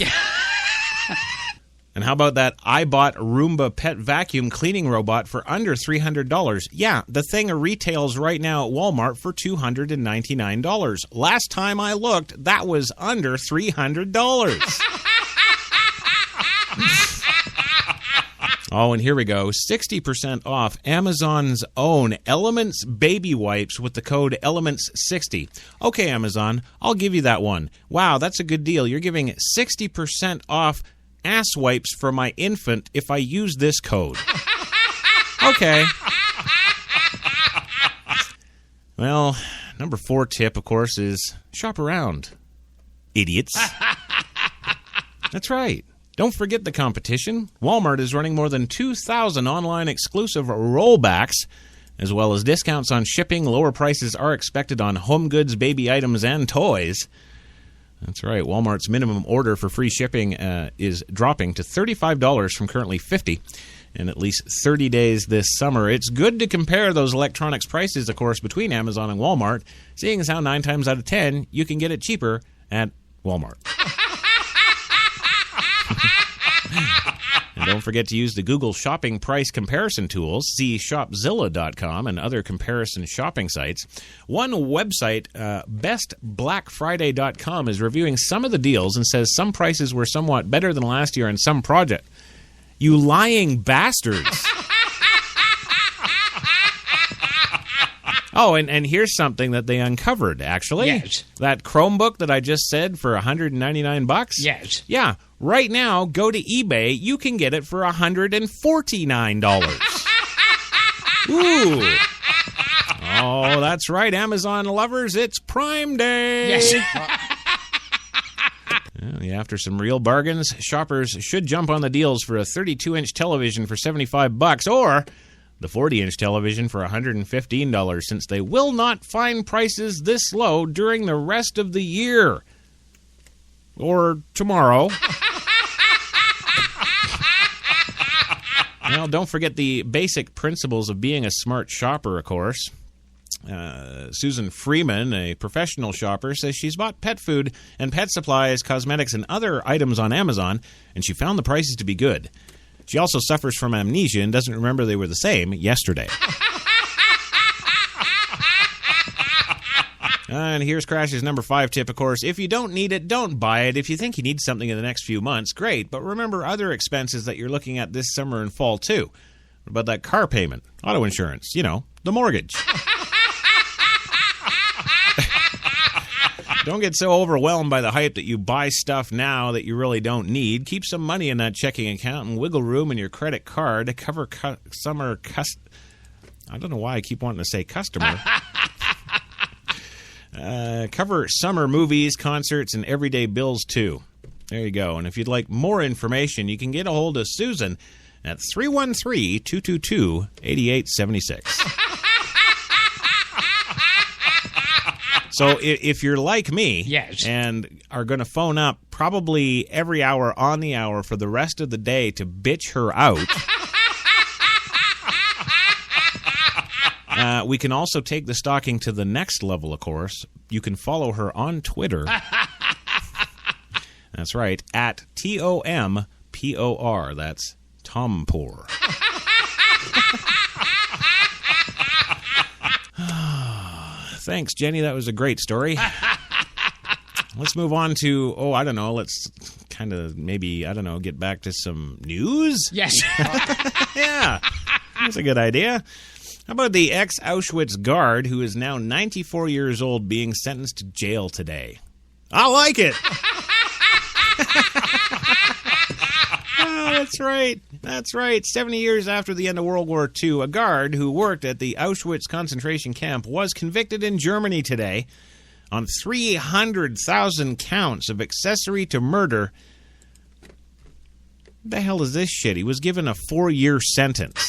And how about that I bought Roomba pet vacuum cleaning robot for under $300? Yeah, the thing retails right now at Walmart for $299. Last time I looked, that was under $300. Oh, and here we go. 60% off Amazon's own Elements baby wipes with the code Elements60. Okay, Amazon, I'll give you that one. Wow, that's a good deal. You're giving 60% off ass wipes for my infant if I use this code. Okay. Well, number 4 tip, of course, is shop around. Idiots. That's right. Don't forget the competition. Walmart is running more than 2,000 online exclusive rollbacks, as well as discounts on shipping. Lower prices are expected on home goods, baby items, and toys. That's right. Walmart's minimum order for free shipping is dropping to $35 from currently $50 in at least 30 days this summer. It's good to compare those electronics prices, of course, between Amazon and Walmart, seeing as how 9 times out of 10 you can get it cheaper at Walmart. And don't forget to use the Google Shopping Price Comparison tools. See Shopzilla.com and other comparison shopping sites. One website, BestBlackFriday.com, is reviewing some of the deals and says some prices were somewhat better than last year in some project. You lying bastards. Oh, and here's something that they uncovered, actually. Yes. That Chromebook that I just said for $199? Yes. Yeah. Right now, go to eBay. You can get it for $149. Ooh. Oh, that's right, Amazon lovers. It's Prime Day. Yes. Yeah, after some real bargains, shoppers should jump on the deals for a 32-inch television for $75 or the 40-inch television for $115, since they will not find prices this low during the rest of the year. Or tomorrow. Well, don't forget the basic principles of being a smart shopper, of course. Susan Freeman, a professional shopper, says she's bought pet food and pet supplies, cosmetics, and other items on Amazon, and she found the prices to be good. She also suffers from amnesia and doesn't remember they were the same yesterday. And here's Crash's number 5 tip, of course. If you don't need it, don't buy it. If you think you need something in the next few months, great. But remember other expenses that you're looking at this summer and fall, too. What about that car payment, auto insurance, the mortgage? Don't get so overwhelmed by the hype that you buy stuff now that you really don't need. Keep some money in that checking account and wiggle room in your credit card to cover summer I don't know why I keep wanting to say customer. Cover summer movies, concerts, and everyday bills, too. There you go. And if you'd like more information, you can get a hold of Susan at 313-222-8876. So if you're like me and are going to phone up probably every hour on the hour for the rest of the day to bitch her out, we can also take the stalking to the next level, of course. You can follow her on Twitter. That's right, at TOMPOR. That's Tompour. Thanks, Jenny. That was a great story. Let's move on to, let's kind of maybe, get back to some news? Yes. Yeah, that's a good idea. How about the ex-Auschwitz guard who is now 94 years old being sentenced to jail today? I like it. Oh, that's right. That's right. 70 years after the end of World War II, a guard who worked at the Auschwitz concentration camp was convicted in Germany today on 300,000 counts of accessory to murder. What the hell is this shit? He was given a 4-year sentence.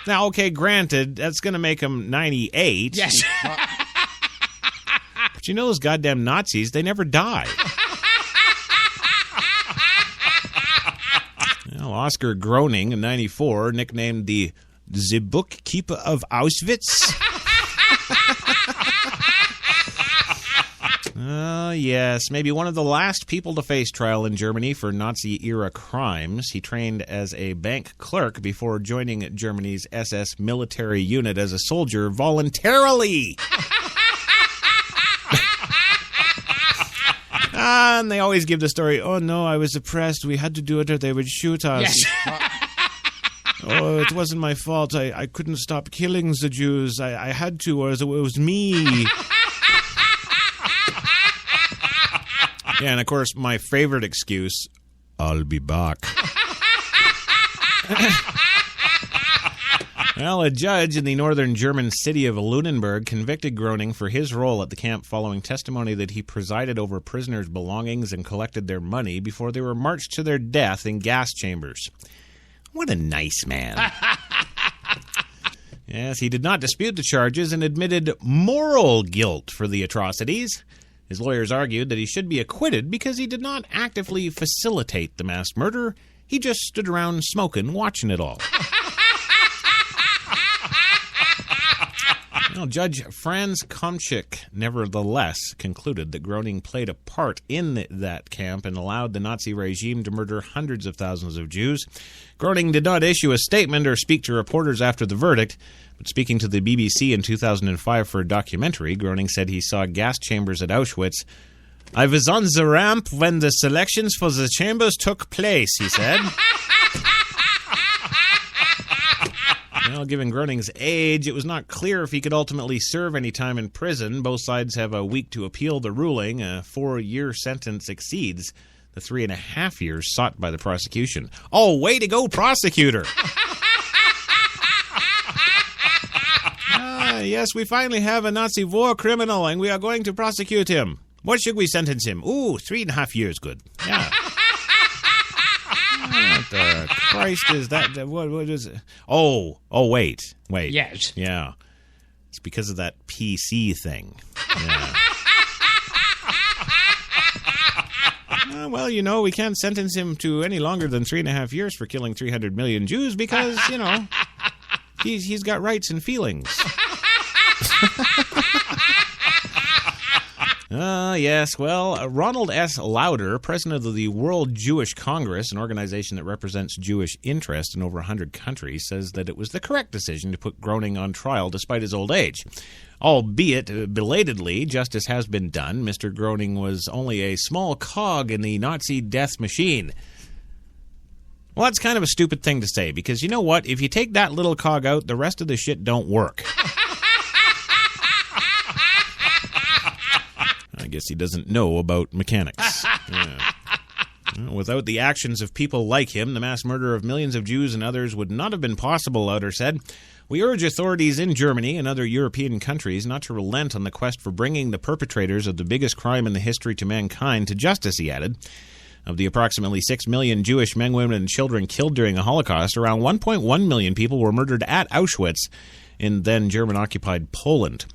Now, okay, granted, that's going to make him 98. Yes. But you know those goddamn Nazis, they never die. Well, Oscar Groening, in 94, nicknamed the Bookkeeper of Auschwitz. Yes, maybe one of the last people to face trial in Germany for Nazi-era crimes. He trained as a bank clerk before joining Germany's SS military unit as a soldier voluntarily. And they always give the story, oh no, I was oppressed, we had to do it or they would shoot us. Yes. Oh, it wasn't my fault, I couldn't stop killing the Jews, I had to, or it was me. Yeah, and of course, my favorite excuse, I'll be back. Well, a judge in the northern German city of Lunenburg convicted Groening for his role at the camp following testimony that he presided over prisoners' belongings and collected their money before they were marched to their death in gas chambers. What a nice man. Yes, he did not dispute the charges and admitted moral guilt for the atrocities. His lawyers argued that he should be acquitted because he did not actively facilitate the mass murder. He just stood around smoking, watching it all. Well, Judge Franz Komchik nevertheless concluded that Groening played a part in that camp and allowed the Nazi regime to murder hundreds of thousands of Jews. Groening did not issue a statement or speak to reporters after the verdict, but speaking to the BBC in 2005 for a documentary, Groening said he saw gas chambers at Auschwitz. I was on the ramp when the selections for the chambers took place, he said. Well, given Groening's age, it was not clear if he could ultimately serve any time in prison. Both sides have a week to appeal the ruling. A 4-year sentence exceeds the 3.5 years sought by the prosecution. Oh, way to go, prosecutor! Yes, we finally have a Nazi war criminal, and we are going to prosecute him. What should we sentence him? Ooh, 3.5 years, good. Yeah. What the Christ is that? What is it? Oh, wait. Yes. Yeah. It's because of that PC thing. Yeah. Well, you know, we can't sentence him to any longer than 3.5 years for killing 300 million Jews because, you know, he's got rights and feelings. Yes, well, Ronald S. Lauder, president of the World Jewish Congress, an organization that represents Jewish interest in over 100 countries, says that it was the correct decision to put Groening on trial despite his old age. Albeit belatedly, justice has been done. Mr. Groening was only a small cog in the Nazi death machine. Well, that's kind of a stupid thing to say, because you know what? If you take that little cog out, the rest of the shit don't work. guess he doesn't know about mechanics. Yeah. Without the actions of people like him, the mass murder of millions of Jews and others would not have been possible, Lauder said. We urge authorities in Germany and other European countries not to relent on the quest for bringing the perpetrators of the biggest crime in the history to mankind to justice, he added. Of the approximately 6 million Jewish men, women, and children killed during the Holocaust, around 1.1 million people were murdered at Auschwitz in then German-occupied Poland.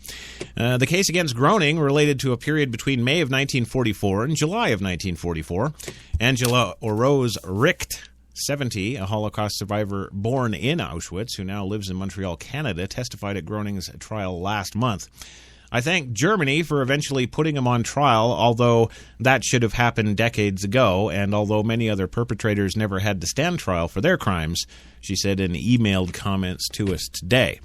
The case against Groening related to a period between May of 1944 and July of 1944. Angela Oroz Richt, 70, a Holocaust survivor born in Auschwitz, who now lives in Montreal, Canada, testified at Groening's trial last month. I thank Germany for eventually putting him on trial, although that should have happened decades ago, and although many other perpetrators never had to stand trial for their crimes, she said in emailed comments to us today.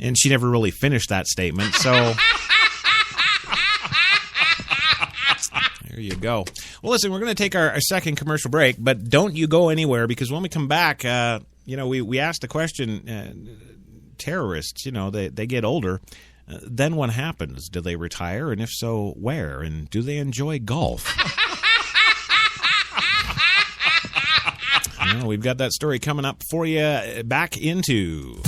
And she never really finished that statement, so there you go. Well, listen, we're going to take our second commercial break, but don't you go anywhere, because when we come back, we asked the question, terrorists, they get older. Then what happens? Do they retire? And if so, where? And do they enjoy golf? Well, we've got that story coming up for you. Back into...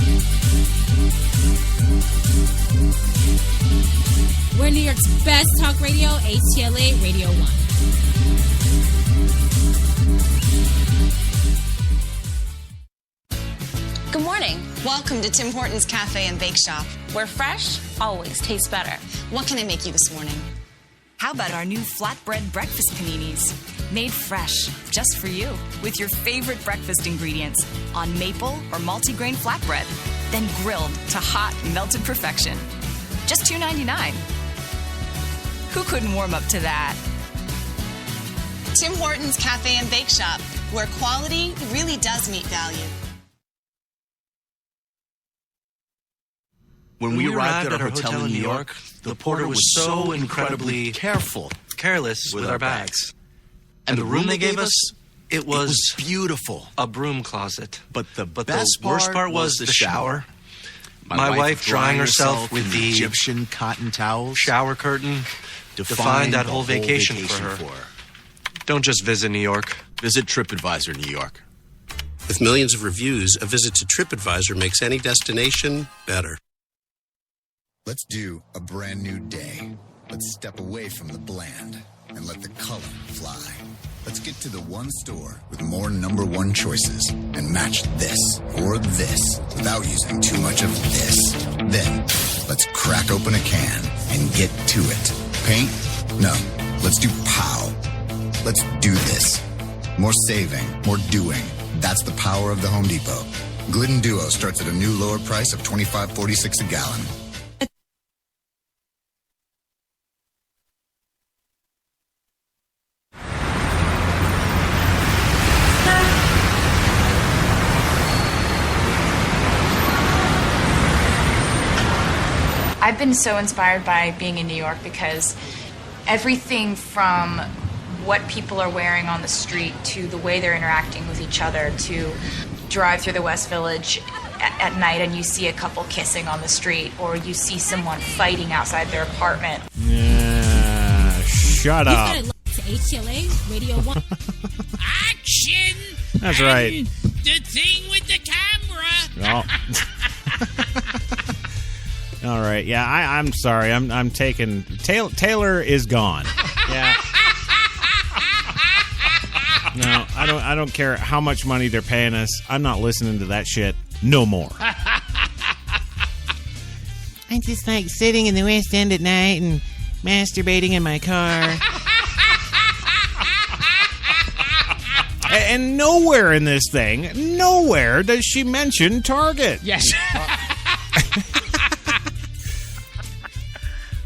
We're New York's best talk radio, HTLA Radio 1. Good morning. Welcome to Tim Hortons Cafe and Bake Shop, where fresh always tastes better. What can I make you this morning? How about our new flatbread breakfast paninis? Made fresh, just for you, with your favorite breakfast ingredients on maple or multigrain flatbread, then grilled to hot, melted perfection. Just $2.99. Who couldn't warm up to that? Tim Hortons Cafe and Bake Shop, where quality really does meet value. When we arrived at our hotel in New York, the porter was so incredibly careless with our bags. And the room they gave us, it was beautiful. A broom closet. But the worst part was the shower. My wife drying herself with the Egyptian cotton towels. Shower curtain. Defined that whole vacation for her. Don't just visit New York. Visit TripAdvisor New York. With millions of reviews, a visit to TripAdvisor makes any destination better. Let's do a brand new day. Let's step away from the bland and let the color fly. Let's get to the one store with more number one choices and match this or this without using too much of this. Then, let's crack open a can and get to it. Paint? No. Let's do POW. Let's do this. More saving, more doing. That's the power of the Home Depot. Glidden Duo starts at a new lower price of $25.46 a gallon. I've been so inspired by being in New York because everything from what people are wearing on the street to the way they're interacting with each other, to drive through the West Village at night and you see a couple kissing on the street, or you see someone fighting outside their apartment. Shut up. You've got it locked to HTLA Radio 1. Action! That's right. And the thing with the camera. All right. Yeah, I'm sorry. I'm taking... Taylor is gone. Yeah. No, I don't care how much money they're paying us. I'm not listening to that shit no more. I just like sitting in the West End at night and masturbating in my car. And nowhere in this thing, nowhere does she mention Target. Yes.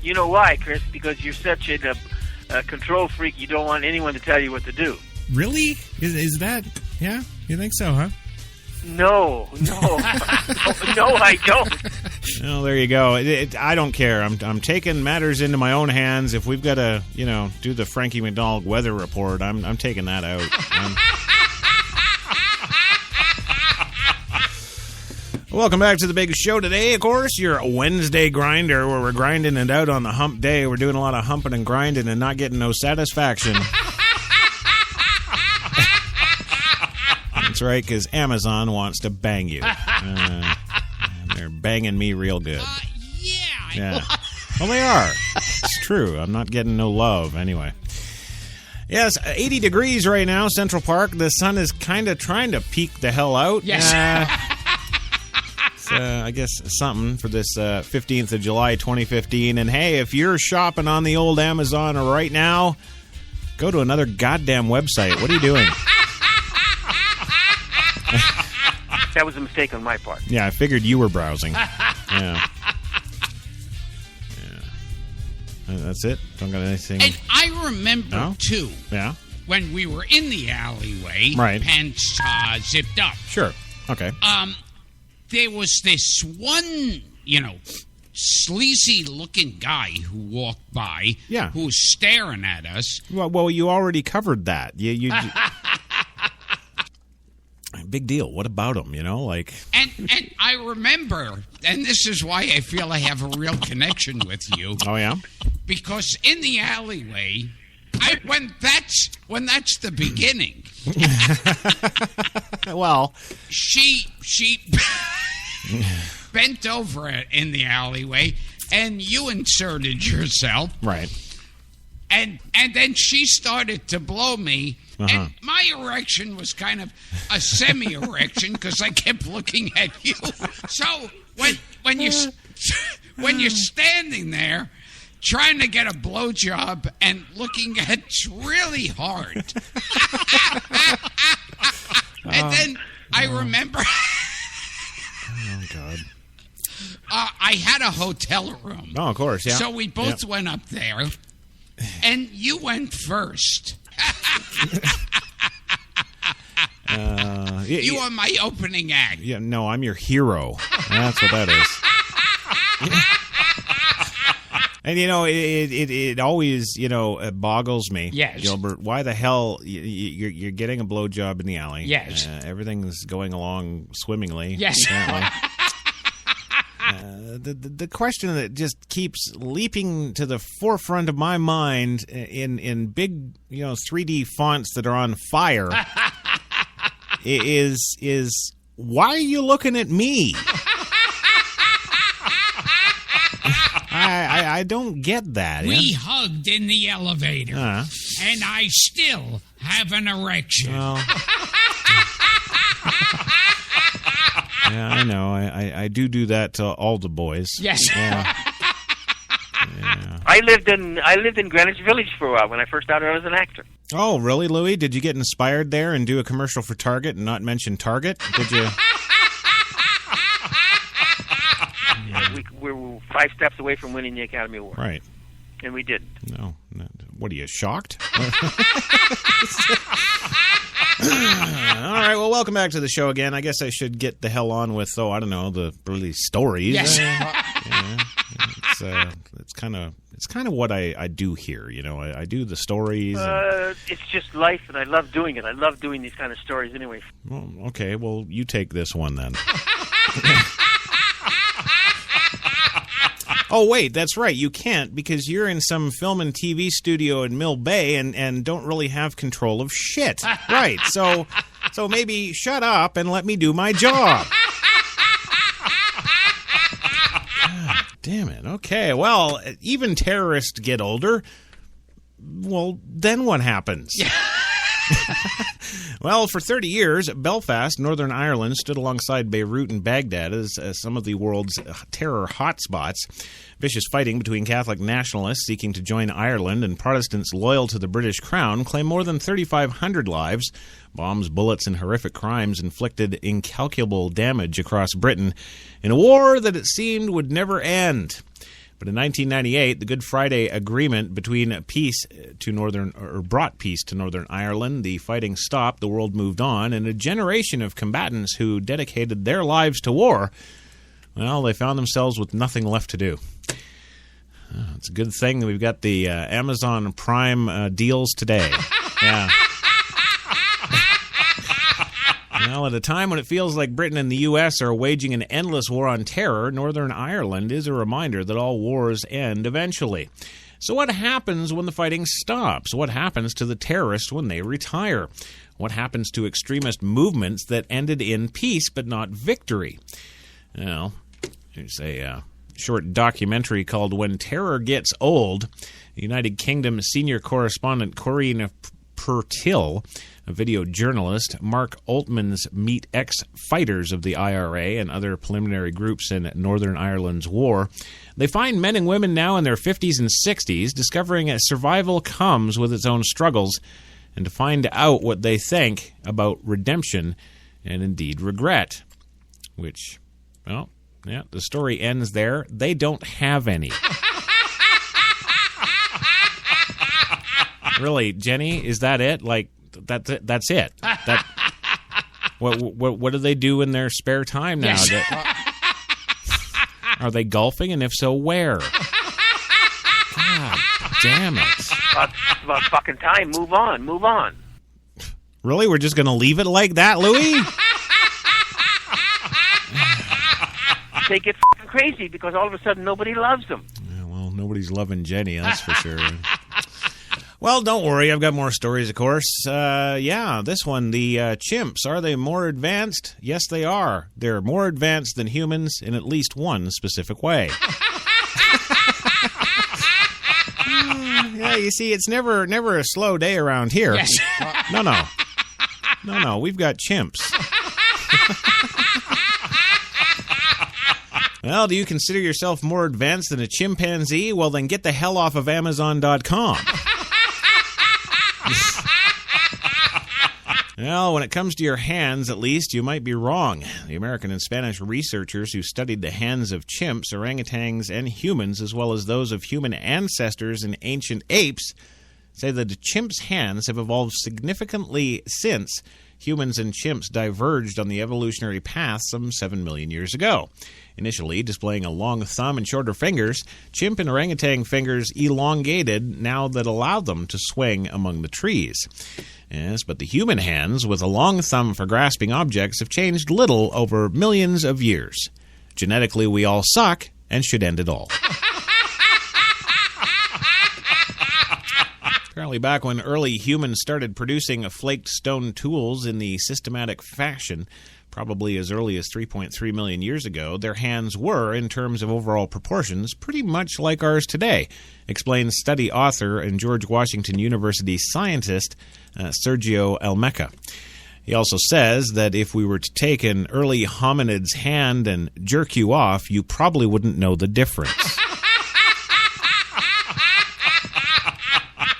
You know why, Chris? Because you're such a control freak, you don't want anyone to tell you what to do. Really? Is that... Yeah? You think so, huh? No, I don't. Well, there you go. I don't care. I'm taking matters into my own hands. If we've got to, do the Frankie McDonald weather report, I'm taking that out. Welcome back to the big show today. Of course, your Wednesday grinder where we're grinding it out on the hump day. We're doing a lot of humping and grinding and not getting no satisfaction. That's right, because Amazon wants to bang you. They're banging me real good. Yeah. Well, they are. It's true. I'm not getting no love anyway. Yes, 80 degrees right now, Central Park. The sun is kind of trying to peek the hell out. Yes. I guess something for this 15th of July, 2015. And hey, if you're shopping on the old Amazon right now, go to another goddamn website. What are you doing? That was a mistake on my part. Yeah, I figured you were browsing. Yeah. That's it? Don't got anything? And I remember, too, Yeah? when we were in the alleyway, Right. pants zipped up. Sure. Okay. There was this one, sleazy-looking guy who walked by, Yeah. who was staring at us. Well, you already covered that. You big deal. What about him, like... And I remember, and this is why I feel I have a real connection with you. Oh, yeah? Because in the alleyway, when that's the beginning. Well, she bent over in the alleyway, and you inserted yourself. Right. And then she started to blow me, Uh-huh. and my erection was kind of a semi-erection because I kept looking at you. So when you're standing there trying to get a blowjob and looking at really hard, and then I remember. Oh, God. I had a hotel room. Oh, of course, yeah. So we both went up there, and you went first. You are my opening act. Yeah, no, I'm your hero. That's what that is. And, it always, boggles me, Yes. Gilbert. Why the hell you're getting a blowjob in the alley? Yes. Everything's going along swimmingly. Yes. Apparently. The question that just keeps leaping to the forefront of my mind in big, 3D fonts that are on fire is why are you looking at me? I don't get that. We hugged in the elevator, Uh-huh. and I still have an erection. Well, yeah, I know. I do that to all the boys. Yes. Yeah. I lived in Greenwich Village for a while when I first started out as an actor. Oh, really, Louis? Did you get inspired there and do a commercial for Target and not mention Target? Did you? We were 5 steps away from winning the Academy Award. Right. And we did. No. What are you, shocked? All right, well, welcome back to the show again. I guess I should get the hell on with, I don't know, the really stories. Yes. It's kind of what I do here. I do the stories. It's just life, and I love doing it. I love doing these kind of stories anyway. Well, okay, well, you take this one then. Oh, wait, that's right. You can't because you're in some film and TV studio in Mill Bay and don't really have control of shit. Right, so maybe shut up and let me do my job. God damn it. Okay, well, even terrorists get older. Well, then what happens? Well, for 30 years, Belfast, Northern Ireland, stood alongside Beirut and Baghdad as some of the world's terror hotspots. Vicious fighting between Catholic nationalists seeking to join Ireland and Protestants loyal to the British Crown claimed more than 3,500 lives. Bombs, bullets, and horrific crimes inflicted incalculable damage across Britain in a war that it seemed would never end. But in 1998, the Good Friday Agreement brought peace to Northern Ireland. The fighting stopped, the world moved on, and a generation of combatants who dedicated their lives to war, well, they found themselves with nothing left to do. It's a good thing that we've got the Amazon Prime deals today. Yeah. Well, at a time when it feels like Britain and the U.S. are waging an endless war on terror, Northern Ireland is a reminder that all wars end eventually. So what happens when the fighting stops? What happens to the terrorists when they retire? What happens to extremist movements that ended in peace but not victory? Well, there's a short documentary called When Terror Gets Old. United Kingdom senior correspondent Corinne Purtill, a video journalist, Mark Altman's meet ex-fighters of the IRA and other preliminary groups in Northern Ireland's war. They find men and women now in their 50s and 60s discovering that survival comes with its own struggles, and to find out what they think about redemption and indeed regret. Which, well, yeah, the story ends there. They don't have any. Really, Jenny, is that it? Like, that's it. What do they do in their spare time now? Are they golfing, and if so, where? God damn it! It's about fucking time. Move on. Really, we're just going to leave it like that, Louis? They get fucking crazy because all of a sudden nobody loves them. Yeah, well, nobody's loving Jenny, that's for sure. Well, don't worry. I've got more stories, of course. This one, the chimps, are they more advanced? Yes, they are. They're more advanced than humans in at least one specific way. Yeah, you see, it's never a slow day around here. Yes. No, we've got chimps. Well, do you consider yourself more advanced than a chimpanzee? Well, then get the hell off of Amazon.com. Well, when it comes to your hands, at least, you might be wrong. The American and Spanish researchers who studied the hands of chimps, orangutans, and humans, as well as those of human ancestors and ancient apes, say that the chimp's hands have evolved significantly since humans and chimps diverged on the evolutionary path some 7 million years ago. Initially displaying a long thumb and shorter fingers, chimp and orangutan fingers elongated now that allowed them to swing among the trees. Yes, but the human hands, with a long thumb for grasping objects, have changed little over millions of years. Genetically, we all suck and should end it all. Apparently, back when early humans started producing flaked stone tools in the systematic fashion, probably as early as 3.3 million years ago, their hands were, in terms of overall proportions, pretty much like ours today, explains study author and George Washington University scientist Sergio Almeida. He also says that if we were to take an early hominid's hand and jerk you off, you probably wouldn't know the difference.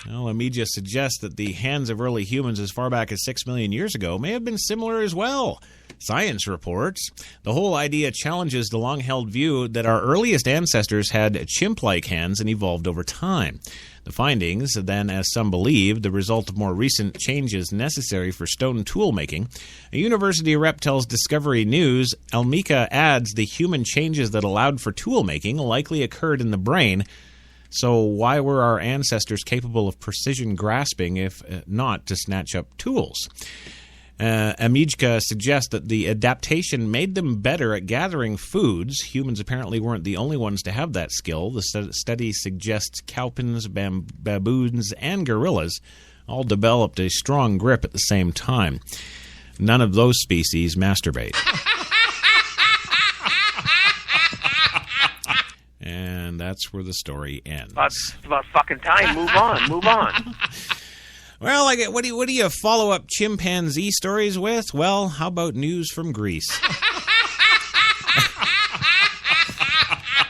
Well, Amidia suggests that the hands of early humans as far back as 6 million years ago may have been similar as well. Science reports the whole idea challenges the long-held view that our earliest ancestors had chimp-like hands and evolved over time. The findings, then, as some believe, the result of more recent changes necessary for stone tool making. A university rep tells Discovery News, Almeida adds the human changes that allowed for tool making likely occurred in the brain. So why were our ancestors capable of precision grasping if not to snatch up tools? Amijka suggests that the adaptation made them better at gathering foods. Humans apparently weren't the only ones to have that skill. The study suggests cowpens, baboons, and gorillas all developed a strong grip at the same time. None of those species masturbate. And that's where the story ends. It's about fucking time. Move on. Well, what do you follow up chimpanzee stories with? Well, how about news from Greece?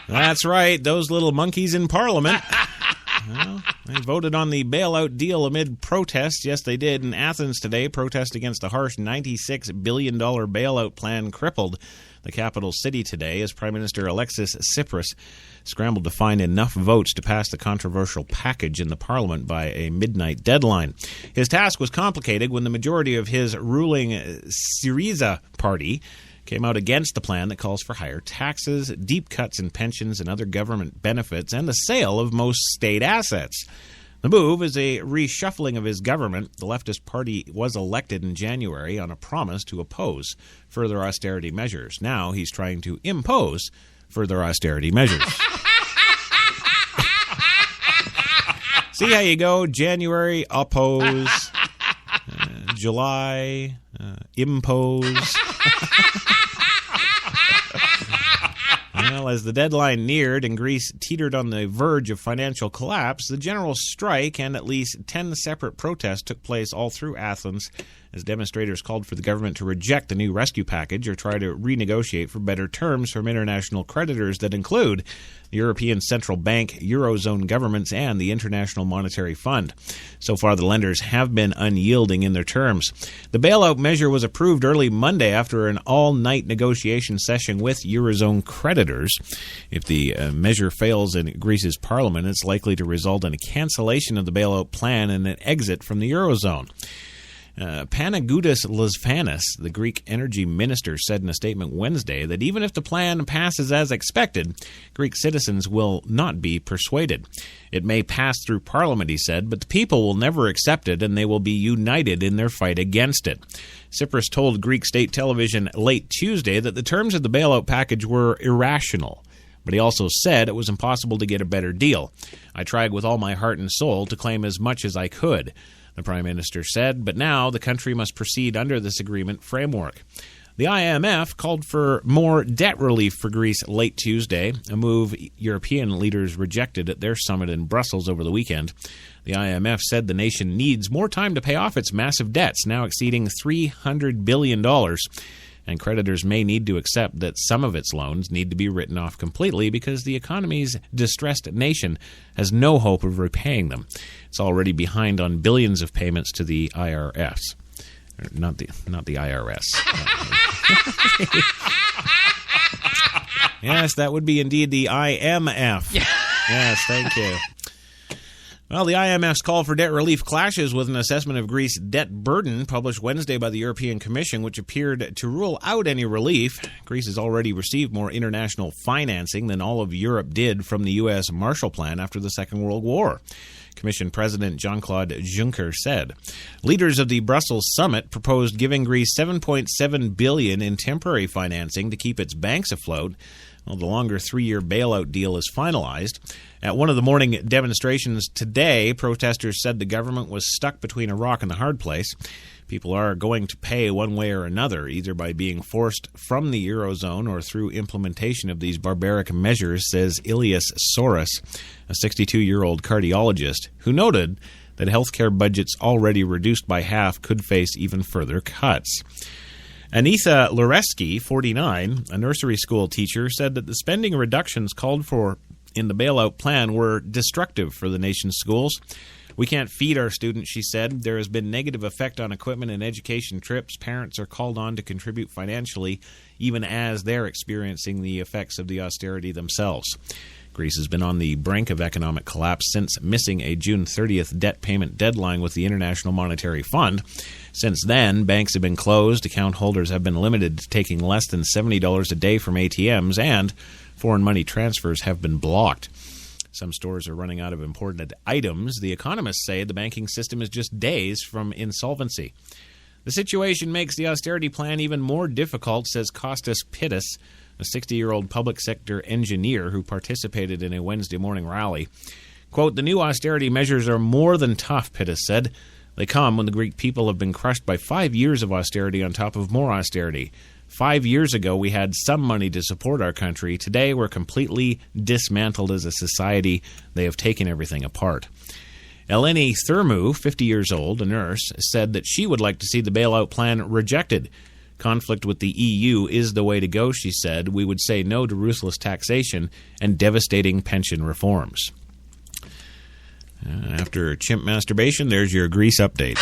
That's right, those little monkeys in Parliament. Well, they voted on the bailout deal amid protests. Yes, they did. In Athens today, protest against a harsh $96 billion bailout plan crippled the capital city today as Prime Minister Alexis Tsipras scrambled to find enough votes to pass the controversial package in the parliament by a midnight deadline. His task was complicated when the majority of his ruling Syriza party came out against the plan that calls for higher taxes, deep cuts in pensions and other government benefits, and the sale of most state assets. The move is a reshuffling of his government. The leftist party was elected in January on a promise to oppose further austerity measures. Now he's trying to impose further austerity measures. See how you go? January, oppose. July, impose. Well, as the deadline neared and Greece teetered on the verge of financial collapse, the general strike and at least 10 separate protests took place all through Athens as demonstrators called for the government to reject the new rescue package or try to renegotiate for better terms from international creditors that include the European Central Bank, Eurozone governments, and the International Monetary Fund. So far, the lenders have been unyielding in their terms. The bailout measure was approved early Monday after an all-night negotiation session with Eurozone creditors. If the measure fails in Greece's parliament, it's likely to result in a cancellation of the bailout plan and an exit from the Eurozone. Panagoutis Lasfanis, the Greek energy minister, said in a statement Wednesday that even if the plan passes as expected, Greek citizens will not be persuaded. It may pass through parliament, he said, but the people will never accept it and they will be united in their fight against it. Tsipras told Greek state television late Tuesday that the terms of the bailout package were irrational. But he also said it was impossible to get a better deal. I tried with all my heart and soul to claim as much as I could, the Prime Minister said, but now the country must proceed under this agreement framework. The IMF called for more debt relief for Greece late Tuesday, a move European leaders rejected at their summit in Brussels over the weekend. The IMF said the nation needs more time to pay off its massive debts, now exceeding $300 billion. And creditors may need to accept that some of its loans need to be written off completely because the economy's distressed nation has no hope of repaying them. It's already behind on billions of payments to the IRS. Not the IRS. Yes, that would be indeed the IMF. Yes, thank you. Well, the IMF's call for debt relief clashes with an assessment of Greece's debt burden published Wednesday by the European Commission, which appeared to rule out any relief. Greece has already received more international financing than all of Europe did from the U.S. Marshall Plan after the Second World War. Commission President Jean-Claude Juncker said. Leaders of the Brussels summit proposed giving Greece $7.7 billion in temporary financing to keep its banks afloat. Well, the longer three-year bailout deal is finalized. At one of the morning demonstrations today, protesters said the government was stuck between a rock and a hard place. People are going to pay one way or another, either by being forced from the Eurozone or through implementation of these barbaric measures, says Ilias Soros, a 62-year-old cardiologist, who noted that healthcare budgets already reduced by half could face even further cuts. Anitha Loreski, 49, a nursery school teacher, said that the spending reductions called for in the bailout plan were destructive for the nation's schools. We can't feed our students, she said. There has been negative effect on equipment and education trips. Parents are called on to contribute financially, even as they're experiencing the effects of the austerity themselves. Greece has been on the brink of economic collapse since missing a June 30th debt payment deadline with the International Monetary Fund. Since then, banks have been closed, account holders have been limited to taking less than $70 a day from ATMs, and foreign money transfers have been blocked. Some stores are running out of imported items. The economists say the banking system is just days from insolvency. The situation makes the austerity plan even more difficult, says Kostas Pittis, a 60-year-old public sector engineer who participated in a Wednesday morning rally. Quote, the new austerity measures are more than tough, Pittis said. They come when the Greek people have been crushed by 5 years of austerity on top of more austerity. 5 years ago, we had some money to support our country. Today, we're completely dismantled as a society. They have taken everything apart. Eleni Thermou, 50 years old, a nurse, said that she would like to see the bailout plan rejected. Conflict with the EU is the way to go, she said. We would say no to ruthless taxation and devastating pension reforms. After chimp masturbation, there's your Greece update.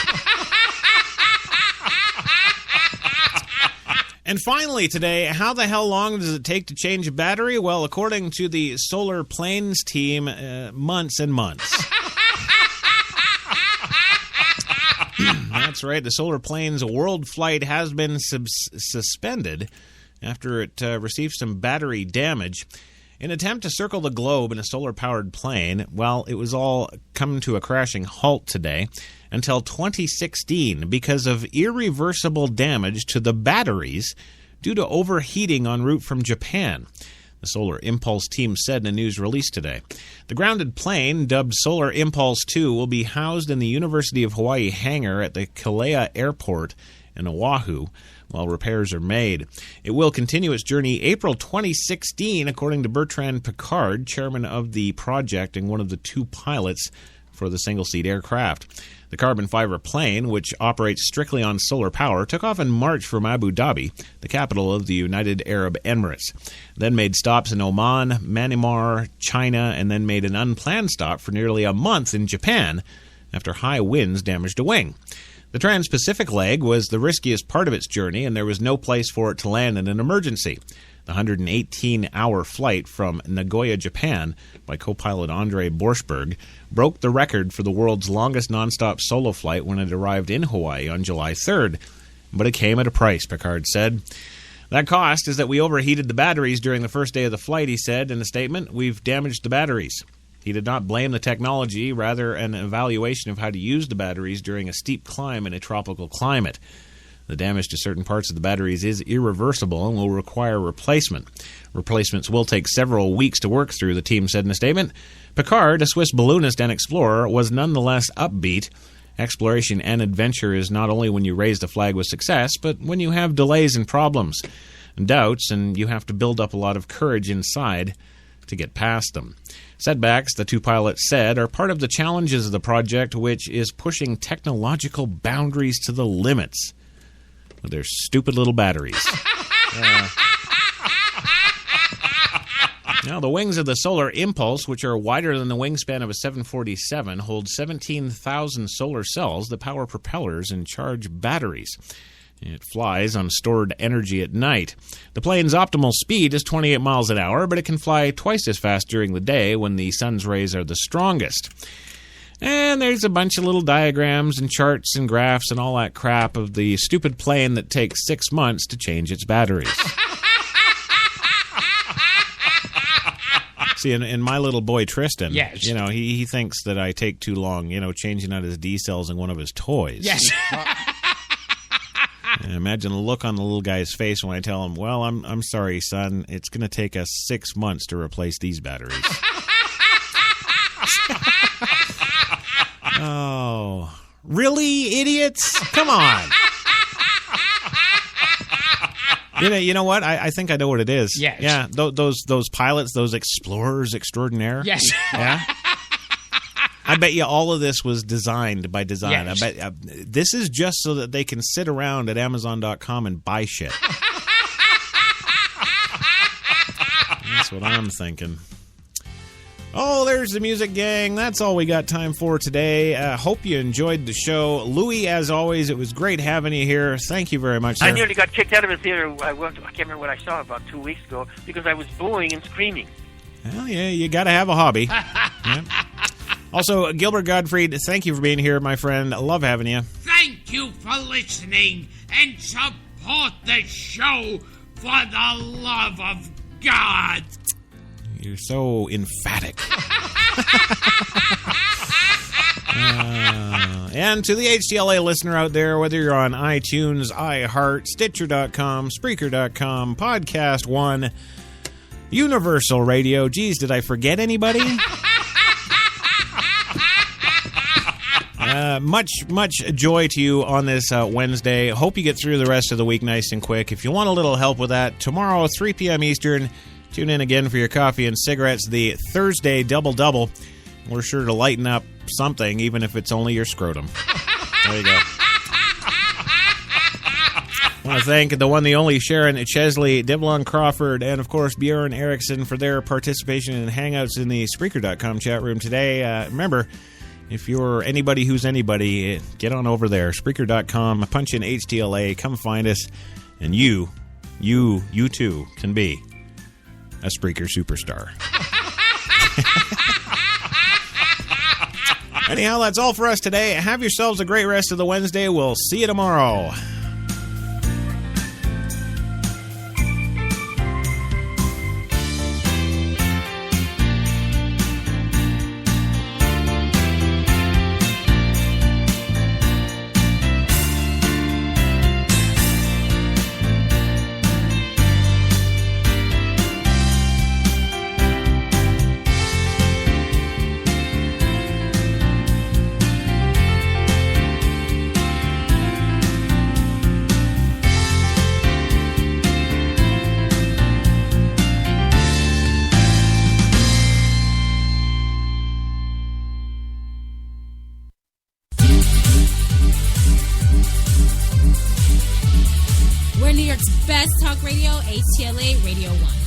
And finally today, how the hell long does it take to change a battery? Well, according to the Solar Planes team, months and months. That's right. The Solar Planes world flight has been suspended after it received some battery damage. In an attempt to circle the globe in a solar-powered plane, well, it was all come to a crashing halt today until 2016 because of irreversible damage to the batteries due to overheating en route from Japan. The Solar Impulse team said in a news release today. The grounded plane, dubbed Solar Impulse 2, will be housed in the University of Hawaii hangar at the Kilauea Airport in Oahu while repairs are made. It will continue its journey April 2016, according to Bertrand Piccard, chairman of the project and one of the two pilots for the single-seat aircraft. The carbon fiber plane, which operates strictly on solar power, took off in March from Abu Dhabi, the capital of the United Arab Emirates. Then made stops in Oman, Myanmar, China, and then made an unplanned stop for nearly a month in Japan after high winds damaged a wing. The Trans-Pacific leg was the riskiest part of its journey, and there was no place for it to land in an emergency. The 118-hour flight from Nagoya, Japan, by co-pilot Andre Borschberg, broke the record for the world's longest nonstop solo flight when it arrived in Hawaii on July 3rd. But it came at a price, Piccard said. That cost is that we overheated the batteries during the first day of the flight, he said in a statement. We've damaged the batteries. He did not blame the technology, rather an evaluation of how to use the batteries during a steep climb in a tropical climate. The damage to certain parts of the batteries is irreversible and will require replacement. Replacements will take several weeks to work through, the team said in a statement. Piccard, a Swiss balloonist and explorer, was nonetheless upbeat. Exploration and adventure is not only when you raise the flag with success, but when you have delays and problems and doubts, and you have to build up a lot of courage inside to get past them. Setbacks, the two pilots said, are part of the challenges of the project, which is pushing technological boundaries to the limits. Their stupid little batteries. Now, the wings of the Solar Impulse, which are wider than the wingspan of a 747, hold 17,000 solar cells that power propellers and charge batteries. It flies on stored energy at night. The plane's optimal speed is 28 miles an hour, but it can fly twice as fast during the day when the sun's rays are the strongest. And there's a bunch of little diagrams and charts and graphs and all that crap of the stupid plane that takes 6 months to change its batteries. See, in my little boy Tristan, yes. He thinks that I take too long, changing out his D cells in one of his toys. Yes. And imagine the look on the little guy's face when I tell him, well, I'm sorry, son, it's going to take us 6 months to replace these batteries. Oh, really, idiots? Come on. You know what? I think I know what it is. Yes. Yeah, those pilots, those explorers extraordinaire. Yes. Yeah. I bet you all of this was designed by design. Yes. I bet this is just so that they can sit around at Amazon.com and buy shit. That's what I'm thinking. Oh, there's the music, gang. That's all we got time for today. Hope you enjoyed the show. Louie, as always, it was great having you here. Thank you very much, sir. I nearly got kicked out of a theater. I can't remember what I saw about 2 weeks ago because I was booing and screaming. Well, yeah, you got to have a hobby. Yeah. Also, Gilbert Gottfried, thank you for being here, my friend. I love having you. Thank you for listening and support the show for the love of God. You're so emphatic. And to the HTLA listener out there, whether you're on iTunes, iHeart, Stitcher.com, Spreaker.com, Podcast One, Universal Radio. Geez, did I forget anybody? Much joy to you on this Wednesday. Hope you get through the rest of the week nice and quick. If you want a little help with that, tomorrow, 3 p.m. Eastern, tune in again for your coffee and cigarettes, the Thursday Double-Double. We're sure to lighten up something, even if it's only your scrotum. There you go. I want to thank the one, the only Sharon Chesley, Devlon Crawford, and, of course, Bjorn Eriksson for their participation in Hangouts in the Spreaker.com chat room today. Remember, if you're anybody who's anybody, get on over there, Spreaker.com, punch in HTLA, come find us, and you too can be a Spreaker superstar. Anyhow, that's all for us today. Have yourselves a great rest of the Wednesday. We'll see you tomorrow. York's best talk radio, HTLA Radio 1.